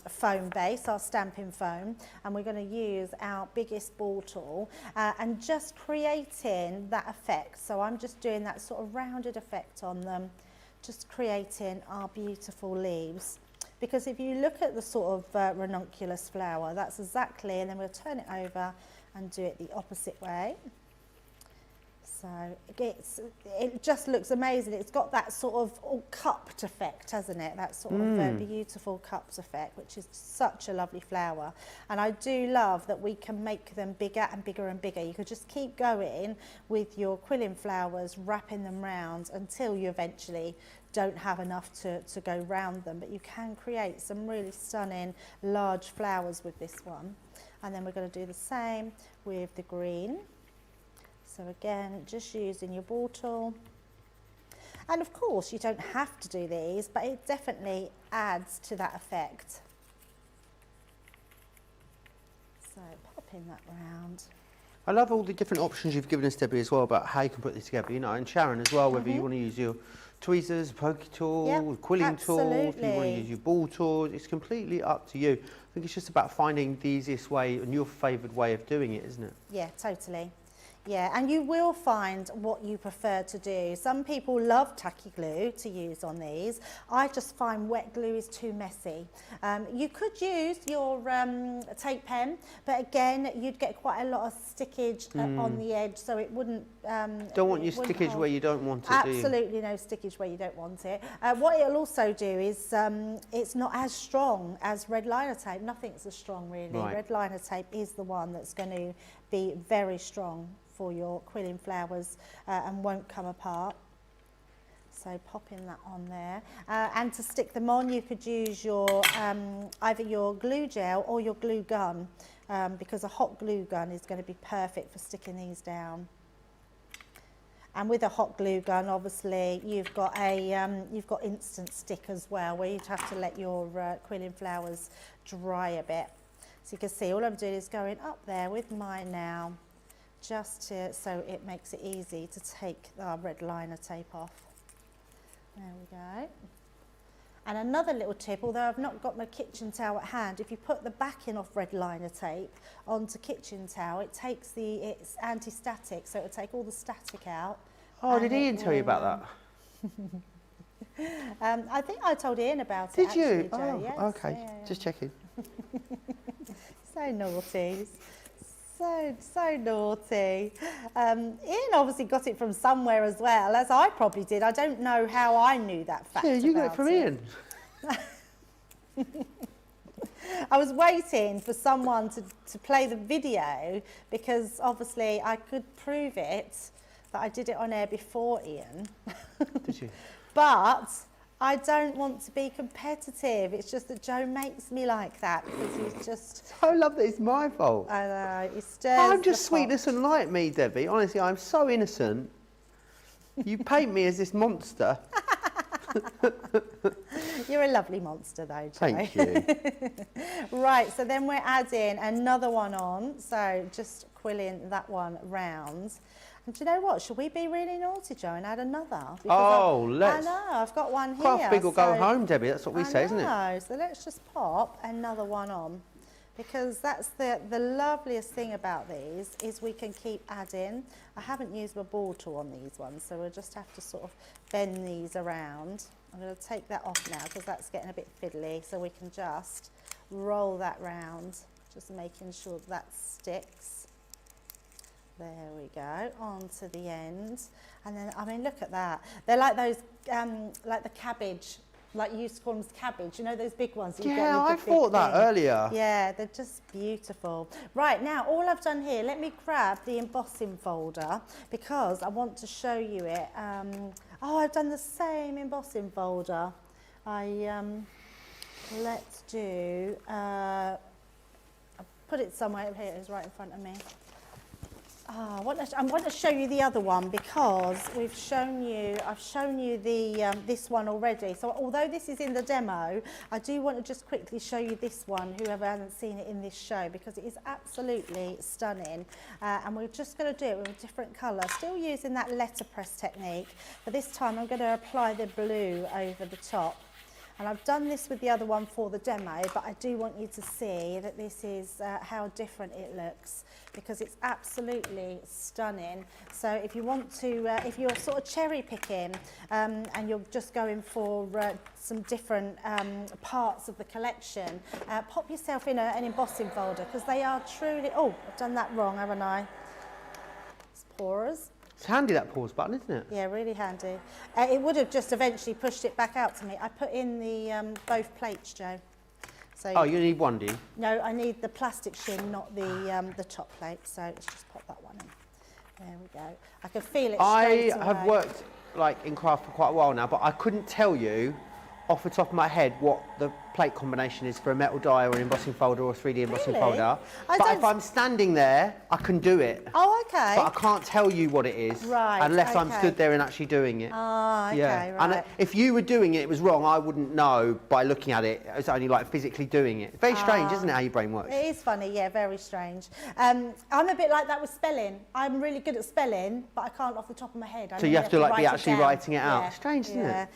foam base, our stamping foam, and we're going to use our biggest ball tool and just creating that effect. So I'm just doing that sort of rounded effect on them, just creating our beautiful leaves. Because if you look at the sort of ranunculus flower, that's exactly, and then we'll turn it over and do it the opposite way. So it just looks amazing. It's got that sort of all cupped effect, hasn't it? That sort of beautiful cupped effect, which is such a lovely flower. And I do love that we can make them bigger and bigger and bigger. You could just keep going with your quilling flowers, wrapping them round until you eventually don't have enough to go round them. But you can create some really stunning large flowers with this one. And then we're going to do the same with the green. So again, just using your ball tool. And of course, you don't have to do these, but it definitely adds to that effect. So popping that round. I love all the different options you've given us, Debbie, as well, about how you can put this together, you know, and Sharon as well, whether you want to use your tweezers, pokey tool, quilling tool, if you want to use your ball tool, it's completely up to you. I think it's just about finding the easiest way and your favoured way of doing it, isn't it? Yeah, totally. Yeah, and you will find what you prefer to do. Some people love tacky glue to use on these. I just find wet glue is too messy. You could use your tape pen, but again, you'd get quite a lot of stickage on the edge, so it wouldn't... don't want your stickage where you don't want it, absolutely, do you? No stickage where you don't want it. What it'll also do is it's not as strong as red liner tape. Nothing's as strong, really. Right. Red liner tape is the one that's going to be very strong for your quilling flowers and won't come apart. So popping that on there. And to stick them on, you could use your either your glue gel or your glue gun, because a hot glue gun is going to be perfect for sticking these down. And with a hot glue gun, obviously, you've got instant stick as well, where you'd have to let your quilling flowers dry a bit. So you can see all I'm doing is going up there with mine now, just so it makes it easy to take our red liner tape off. There we go. And another little tip, although I've not got my kitchen towel at hand, if you put the backing of red liner tape onto kitchen towel, it's anti-static, so it'll take all the static out. Oh, did Ian tell you about that? I think I told Ian about it. Did actually, you? Joe. Oh, yes. okay. Yeah. Just checking. So naughty. So naughty. Ian obviously got it from somewhere as well, as I probably did. I don't know how I knew that fact. Yeah, you got it from Ian. I was waiting for someone to play the video, because obviously I could prove it that I did it on air before Ian. Did you? But I don't want to be competitive. It's just that Joe makes me like that, because he's just... I love that it's my fault. I know, he stirs I'm just the sweetness pot. and light, me, Debbie. Honestly, I'm so innocent. You paint me as this monster. You're a lovely monster though, Joe. Thank you. Right, so then we're adding another one on. So just quilling that one round. And do you know what? Should we be really naughty, Joe, and add another? Oh, I know, I've got one here. Craft big or go home, Debbie. That's what we say, isn't it? I know, so let's just pop another one on. Because that's the loveliest thing about these, is we can keep adding. I haven't used my ball tool on these ones, so we'll just have to sort of bend these around. I'm going to take that off now, because that's getting a bit fiddly, so we can just roll that round, just making sure that sticks. There we go, onto the end. And then, I mean, look at that. They're like those, like the cabbage, like you used to call them cabbage, you know, those big ones that you get. Yeah, I thought that earlier. Yeah, they're just beautiful. Right, now all I've done here, let me grab the embossing folder, because I want to show you it. Oh, I've done the same embossing folder. Let's do, I'll put it somewhere. Here it is, right in front of me. I want to show you the other one, because I've shown you the this one already. So although this is in the demo, I do want to just quickly show you this one, whoever hasn't seen it in this show, because it is absolutely stunning. And we're just going to do it with a different colour, still using that letterpress technique, but this time I'm going to apply the blue over the top. And I've done this with the other one for the demo, but I do want you to see that this is how different it looks, because it's absolutely stunning. So if you want to, if you're sort of cherry picking and you're just going for some different parts of the collection, pop yourself in an embossing folder, because they are truly, oh, I've done that wrong, haven't I? It's porous. It's handy, that pause button, isn't it? Yeah, really handy. It would have just eventually pushed it back out to me. I put in the both plates, Joe. So Oh, you need one, do you? no, I need the plastic shim, not the top plate. So let's just pop that one in. There we go. I can feel it straight away. I have worked like in craft for quite a while now, but I couldn't tell you off the top of my head what the plate combination is for a metal die or an embossing folder or a 3D embossing Really? folder. I But don't- if I'm standing there, I can do it. Oh, okay. But I can't tell you what it is Right, unless I'm okay. stood there and actually doing it. Ah, okay, And right. if you were doing it, it was wrong, I wouldn't know by looking at it. It's only like physically doing it. Very strange, isn't it, how your brain works? It is funny, yeah, very strange. I'm a bit like that with spelling. I'm really good at spelling, but I can't off the top of my head. I So you really have to like be write actually down. writing it out. Yeah, Strange, isn't it?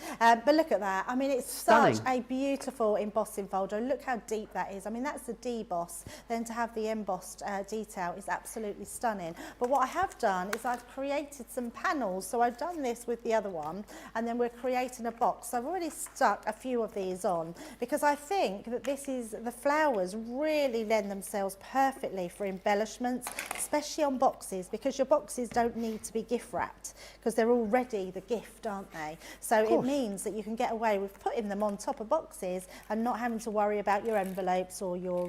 But look at that. I mean, it's Stunning. such a beautiful embossing folder. Look how deep that is. I mean, that's the deboss. Then to have the embossed detail is absolutely stunning. But what I have done is I've created some panels. So I've done this with the other one, and then we're creating a box. So I've already stuck a few of these on because I think that the flowers really lend themselves perfectly for embellishments, especially on boxes, because your boxes don't need to be gift wrapped because they're already the gift, aren't they? So it means that you can get away with putting them on top of boxes and not having to worry about your envelopes or your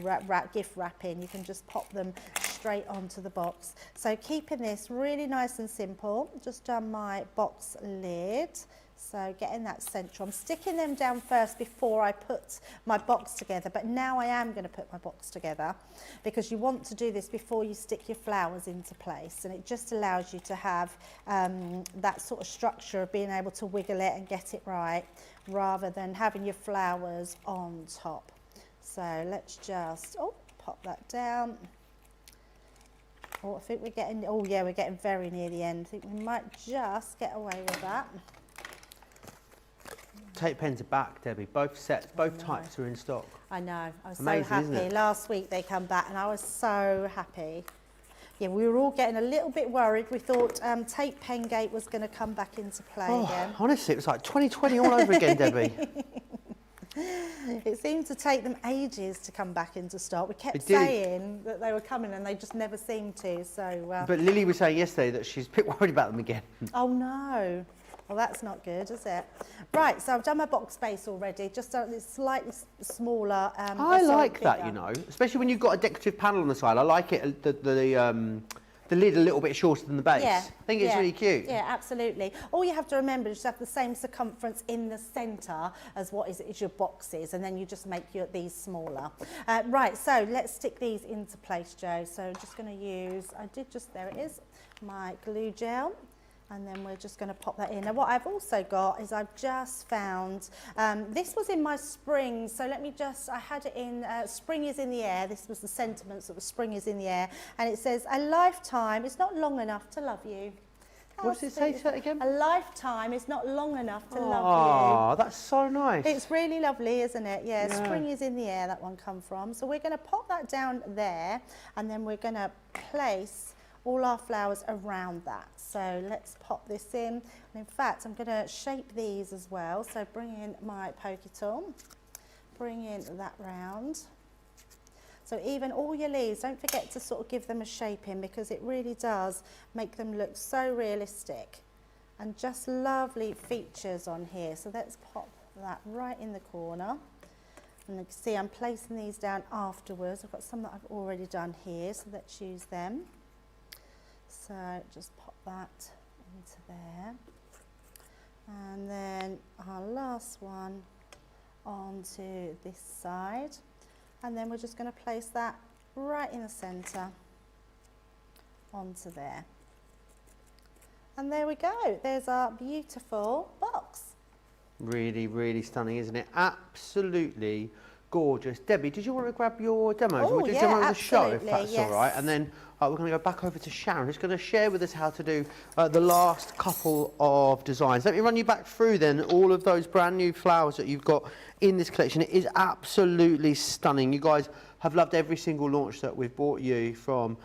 gift wrapping. You can just pop them straight onto the box. So keeping this really nice and simple, just done my box lid. So getting that central. I'm sticking them down first before I put my box together, but now I am going to put my box together because you want to do this before you stick your flowers into place, and it just allows you to have that sort of structure of being able to wiggle it and get it right rather than having your flowers on top. So let's just pop that down. Oh, I think we're getting, oh yeah, we're getting very near the end. I think we might just get away with that. Tape pens are back, Debbie. Both sets, both types are in stock. I know, I was Amazing, so happy. isn't it? Last week they come back and I was so happy. Yeah, we were all getting a little bit worried. We thought Tape Pen Gate was going to come back into play again. Honestly, it was like 2020 all over again, Debbie. It seemed to take them ages to come back into stock. We kept It did. saying that they were coming and they just never seemed to. So, But Lily was saying yesterday that she's a bit worried about them again. oh no. Well, that's not good, is it? Right, so I've done my box space already, just done it slightly smaller. I like that, bigger. you know, especially when you've got a decorative panel on the side. I like it, the lid a little bit shorter than the base. Yeah, I think it's really cute. Yeah, absolutely. All you have to remember is to have the same circumference in the centre as what is your boxes, and then you just make these smaller. Right, so let's stick these into place, Joe. So I'm just going to use, there it is, my glue gel. And then we're just going to pop that in. Now what I've also got is I've just found, this was in my spring, so let me just, I had it in, spring is in the air. This was the sentiments of spring is in the air. And it says, a lifetime is not long enough to love you. What does it say? Say that again? A lifetime is not long enough to love Oh, that's so nice. you. It's really lovely, isn't it? Yeah, spring is in the air, that one come from. So we're going to pop that down there, and then we're going to place all our flowers around that. So let's pop this in. And in fact, I'm going to shape these as well. So bring in my pokey tool, bring in that round. So even all your leaves, don't forget to sort of give them a shaping because it really does make them look so realistic. And just lovely features on here. So let's pop that right in the corner. And you can see I'm placing these down afterwards. I've got some that I've already done here, so let's use them. So just pop that into there. And then our last one onto this side. And then we're just going to place that right in the centre onto there. And there we go. There's our beautiful box. Really, really stunning, isn't it? Absolutely gorgeous. Debbie, did you want to grab your demos? Oh, We'll just yeah, demo the show, if absolutely, that's all right. yes. And then we're going to go back over to Sharon, who's going to share with us how to do the last couple of designs. Let me run you back through then all of those brand new flowers that you've got in this collection. It is absolutely stunning. You guys have loved every single launch that we've brought you from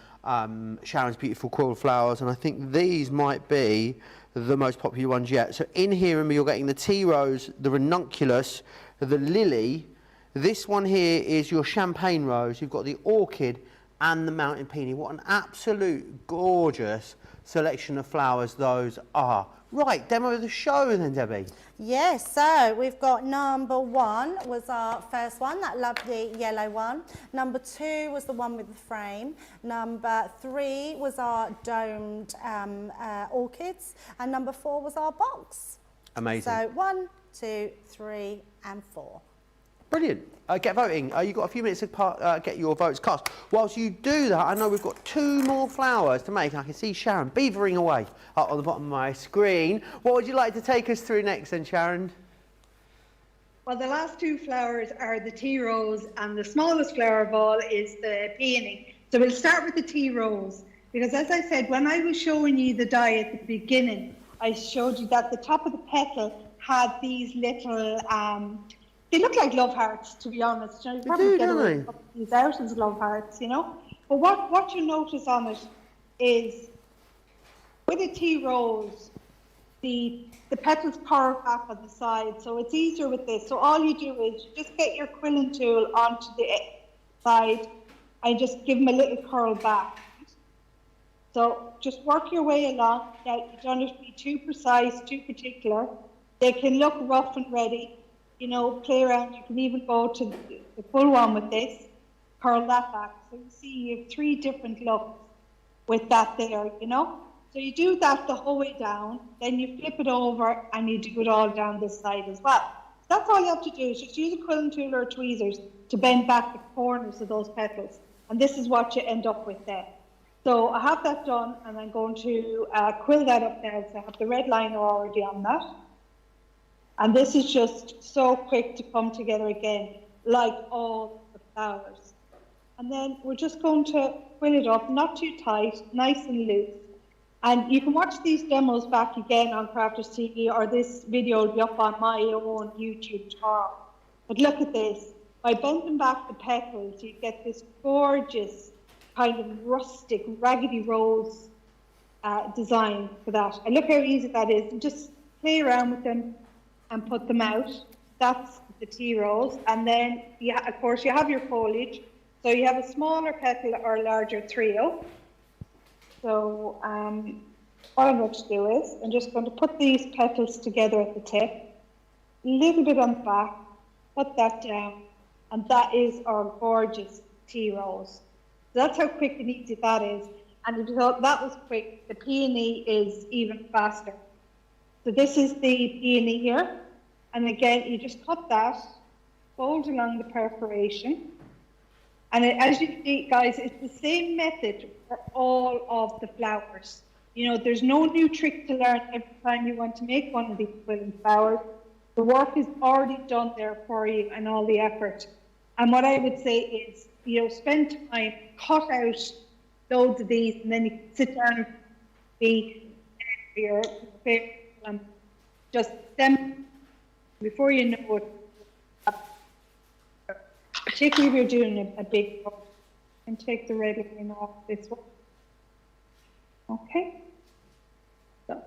Sharon's Beautiful Coral Flowers, and I think these might be the most popular ones yet. So in here, you're getting the tea rose, the ranunculus, the lily. This one here is your champagne rose. You've got the orchid and the mountain peony. What an absolute gorgeous selection of flowers those are. Right, demo of the show then, Debbie. Yes, so we've got number 1 was our first one, that lovely yellow one. Number 2 was the one with the frame. Number 3 was our domed orchids. And number 4 was our box. Amazing. So 1, 2, 3 and 4. Brilliant. Get voting. You've got a few minutes to get your votes cast. Whilst you do that, I know we've got 2 more flowers to make. I can see Sharon beavering away up on the bottom of my screen. What would you like to take us through next then, Sharon? Well, the last 2 flowers are the tea rose, and the smallest flower of all is the peony. So we'll start with the tea rose, because as I said, when I was showing you the die at the beginning, I showed you that the top of the petal had these little they look like love hearts, to be honest. You know, you probably get these out as love hearts, you know. But what you notice on it is, with a tea rose, the petals curve back on the side, so it's easier with this. So all you do is you just get your quilling tool onto the side and just give them a little curl back. So just work your way along. Now, you don't have to be too precise, too particular. They can look rough and ready. You know, play around. You can even go to the full one with this, curl that back. So you see you have 3 different looks with that there, you know. So you do that the whole way down, then you flip it over and you do it all down this side as well. So that's all you have to do, is just use a quilling tool or tweezers to bend back the corners of those petals. And this is what you end up with there. So I have that done, and I'm going to quill that up now. So I have the red liner already on that. And this is just so quick to come together again, like all the flowers. And then we're just going to quill it up, not too tight, nice and loose. And you can watch these demos back again on Crafters TV, or this video will be up on my own YouTube channel. But look at this. By bending back the petals, you get this gorgeous kind of rustic, raggedy rose design for that. And look how easy that is. And just play around with them and put them out. That's the tea rose. And then, of course, you have your foliage. So you have a smaller petal or a larger trio. So what I'm going to do is, I'm just going to put these petals together at the tip, a little bit on the back, put that down, and that is our gorgeous tea rose. So that's how quick and easy that is. And if you thought that was quick, the peony is even faster. So this is the peony here. And again, you just cut that, fold along the perforation. And as you see, guys, it's the same method for all of the flowers. You know, there's no new trick to learn every time you want to make one of these quilling flowers. The work is already done there for you and all the effort. And what I would say is, you know, spend time, cut out loads of these, and then you can sit down and be your favorite and just them before you know it. Particularly if you're doing a big one, and take the red line off this one. Okay. So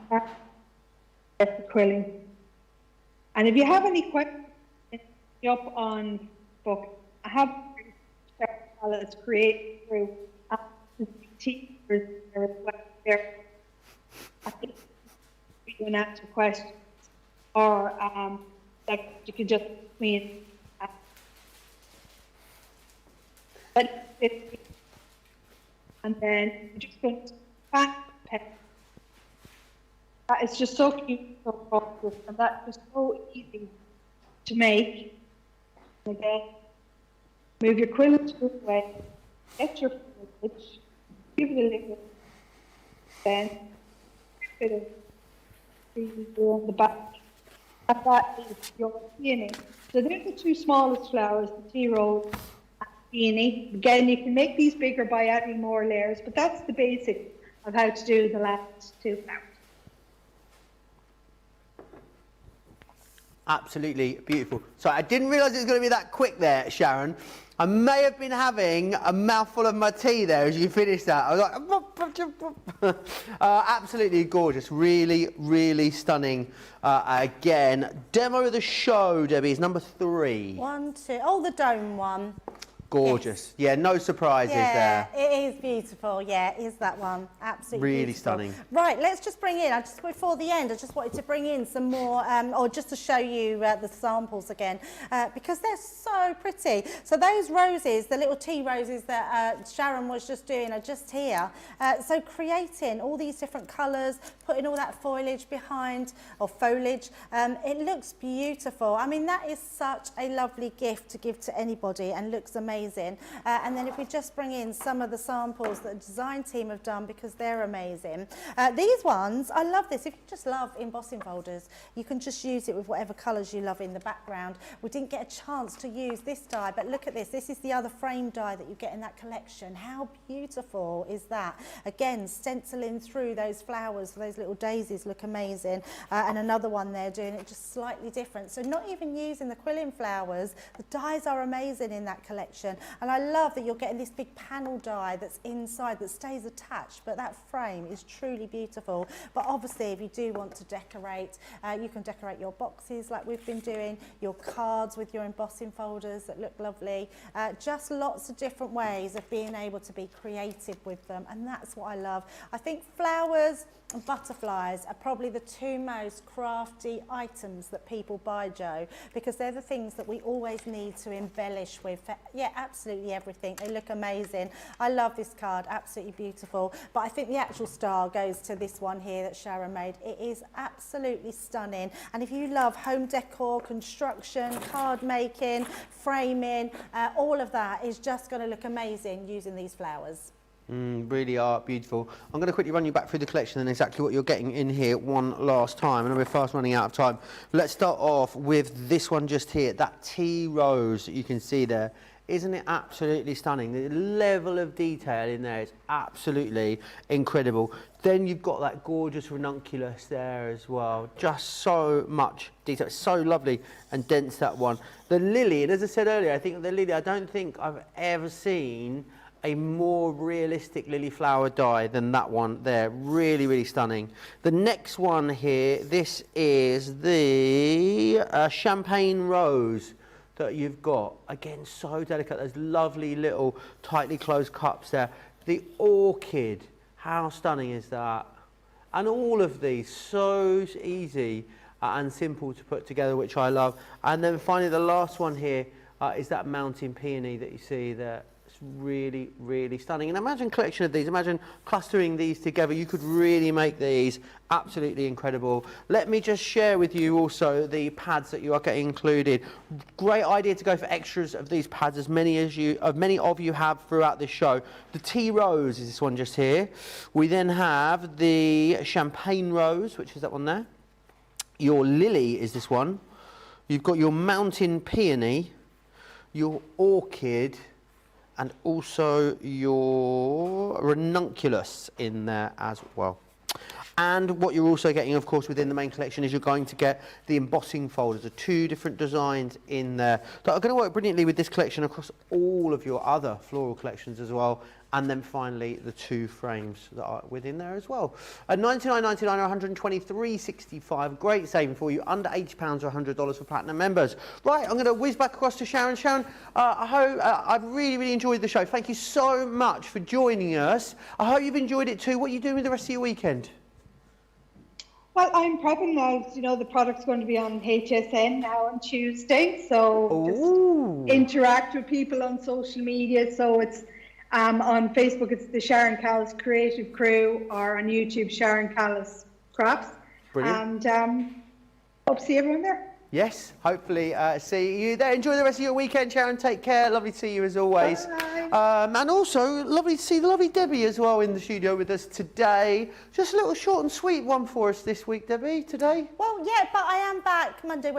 that's the quilling. And if you have any questions, up on book, I have Sharon Callis create through teachers there. I think you can answer questions, or like you could just me. And then you're just going to back the pen. That is just so cute, so gorgeous, and that's just so easy to make. And again, move your quilling tool away, get your foliage, give it a little, then a bit of on the back. And that is your peony. So they're the 2 smallest flowers, the tea rose and peony. Again, you can make these bigger by adding more layers, but that's the basic of how to do the last 2 flowers. Absolutely beautiful. So I didn't realise it was going to be that quick there, Sharon. I may have been having a mouthful of my tea there as you finished that. I was like, absolutely gorgeous. Really, really stunning. Again, demo of the show, Debbie, is number 3. 1, 2. Oh, the dome one. Gorgeous. Yeah, no surprises there. It is beautiful. Yeah, it is that one. Absolutely Really beautiful. stunning. Right, let's just bring in, before the end, I just wanted to bring in some more, or just to show you the samples again, because they're so pretty. So those roses, the little tea roses that Sharon was just doing are just here. So creating all these different colours, putting all that foliage behind, or foliage, it looks beautiful. I mean, that is such a lovely gift to give to anybody and looks amazing. And then if we just bring in some of the samples that the design team have done, because they're amazing. These ones, I love this. If you just love embossing folders, you can just use it with whatever colours you love in the background. We didn't get a chance to use this die, but look at this. This is the other frame die that you get in that collection. How beautiful is that? Again, stenciling through those flowers, those little daisies look amazing. And another one there doing it just slightly different. So not even using the quilling flowers, the dies are amazing in that collection. And I love that you're getting this big panel die that's inside that stays attached, but that frame is truly beautiful. But obviously, if you do want to decorate, you can decorate your boxes like we've been doing, your cards with your embossing folders that look lovely. Just lots of different ways of being able to be creative with them, and that's what I love. I think flowers and butterflies are probably the two most crafty items that people buy, Jo, because they're the things that we always need to embellish with. Yeah, absolutely everything. They look amazing. I love this card, absolutely beautiful. But I think the actual star goes to this one here that Sharon made. It is absolutely stunning. And if you love home decor, construction, card making, framing, all of that is just going to look amazing using these flowers. Really are beautiful. I'm going to quickly run you back through the collection and exactly what you're getting in here one last time, and we're fast running out of time. Let's start off with this one just here, that tea rose that you can see there. Isn't it absolutely stunning? The level of detail in there is absolutely incredible. Then you've got that gorgeous ranunculus there as well. Just so much detail. It's so lovely and dense, that one. The lily, and as I said earlier, I think the lily, I don't think I've ever seen a more realistic lily flower die than that one there. Really, really stunning. The next one here, this is the champagne rose that you've got. Again, so delicate. Those lovely little tightly closed cups there. The orchid, how stunning is that? And all of these, so easy and simple to put together, which I love. And then finally, the last one here is that mountain peony that you see there. Really, really stunning. And imagine a collection of these. Imagine clustering these together. You could really make these absolutely incredible. Let me just share with you also the pads that you are getting included. Great idea to go for extras of these pads, as many of you have throughout this show. The tea rose is this one just here. We then have the champagne rose, which is that one there. Your lily is this one. You've got your mountain peony, your orchid, and also your ranunculus in there as well. And what you're also getting, of course, within the main collection is you're going to get the embossing folders. There are two different designs in there that are going to work brilliantly with this collection across all of your other floral collections as well. And then finally, the two frames that are within there as well. At $99.99 or $123.65, great saving for you, under £80 or $100 for Platinum members. Right, I'm going to whiz back across to Sharon. Sharon, I've really, really enjoyed the show. Thank you so much for joining us. I hope you've enjoyed it too. What are you doing with the rest of your weekend? Well, I'm prepping now. You know, the product's going to be on HSN now on Tuesday. So just interact with people on social media. So it's on Facebook, it's the Sharon Callis Creative Crew, or on YouTube, Sharon Callis Crafts. Brilliant. And hope to see everyone there. Yes, hopefully see you there. Enjoy the rest of your weekend, Sharon. Take care. Lovely to see you as always. And also, lovely to see the lovely Debbie as well in the studio with us today. Just a little short and sweet one for us this week, Debbie, today. Well, yeah, but I am back Monday,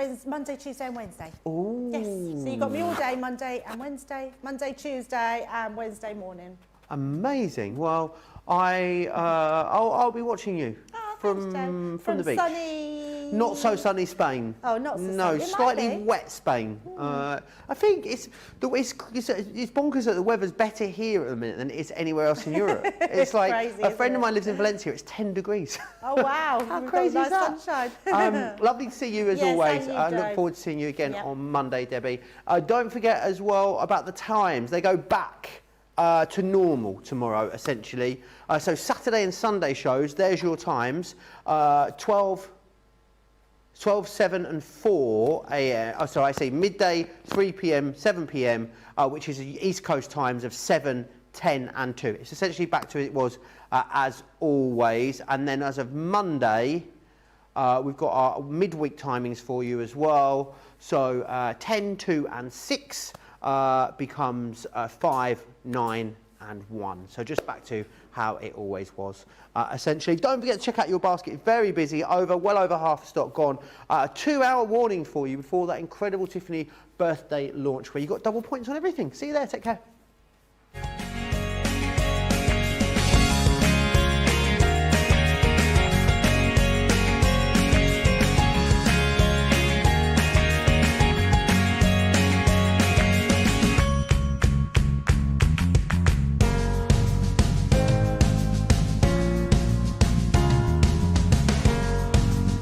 Tuesday and Wednesday. Ooh. Yes, so you've got me all day, Monday and Wednesday, Monday, Tuesday and Wednesday morning. Amazing. Well, I'll be watching you from the beach. Sunny Not so sunny Spain. Oh, not so no, sunny. It might slightly be. wet Spain. I think it's bonkers that the weather's better here at the minute than it is anywhere else in Europe. It's like crazy, a friend isn't of it? mine lives in Valencia. It's 10 degrees. Oh, wow. How We've got crazy nice is that? sunshine. Lovely to see you as Yes, always. and you, I look Joe. forward to seeing you again Yep. on Monday, Debbie. Don't forget as well about the times. They go back to normal tomorrow, essentially. So Saturday and Sunday shows, there's your times. 12, 7 and 4 a.m. Oh, sorry, I say midday, 3 p.m, 7 p.m, which is the East Coast times of 7, 10 and 2. It's essentially back to it was as always. And then as of Monday, we've got our midweek timings for you as well. So 10, 2 and 6 becomes 5, 9 and 1. So just back to how it always was, essentially. Don't forget to check out your basket. Very busy, well over half the stock gone. A 2-hour warning for you before that incredible Tiffany birthday launch where you got double points on everything. See you there, take care.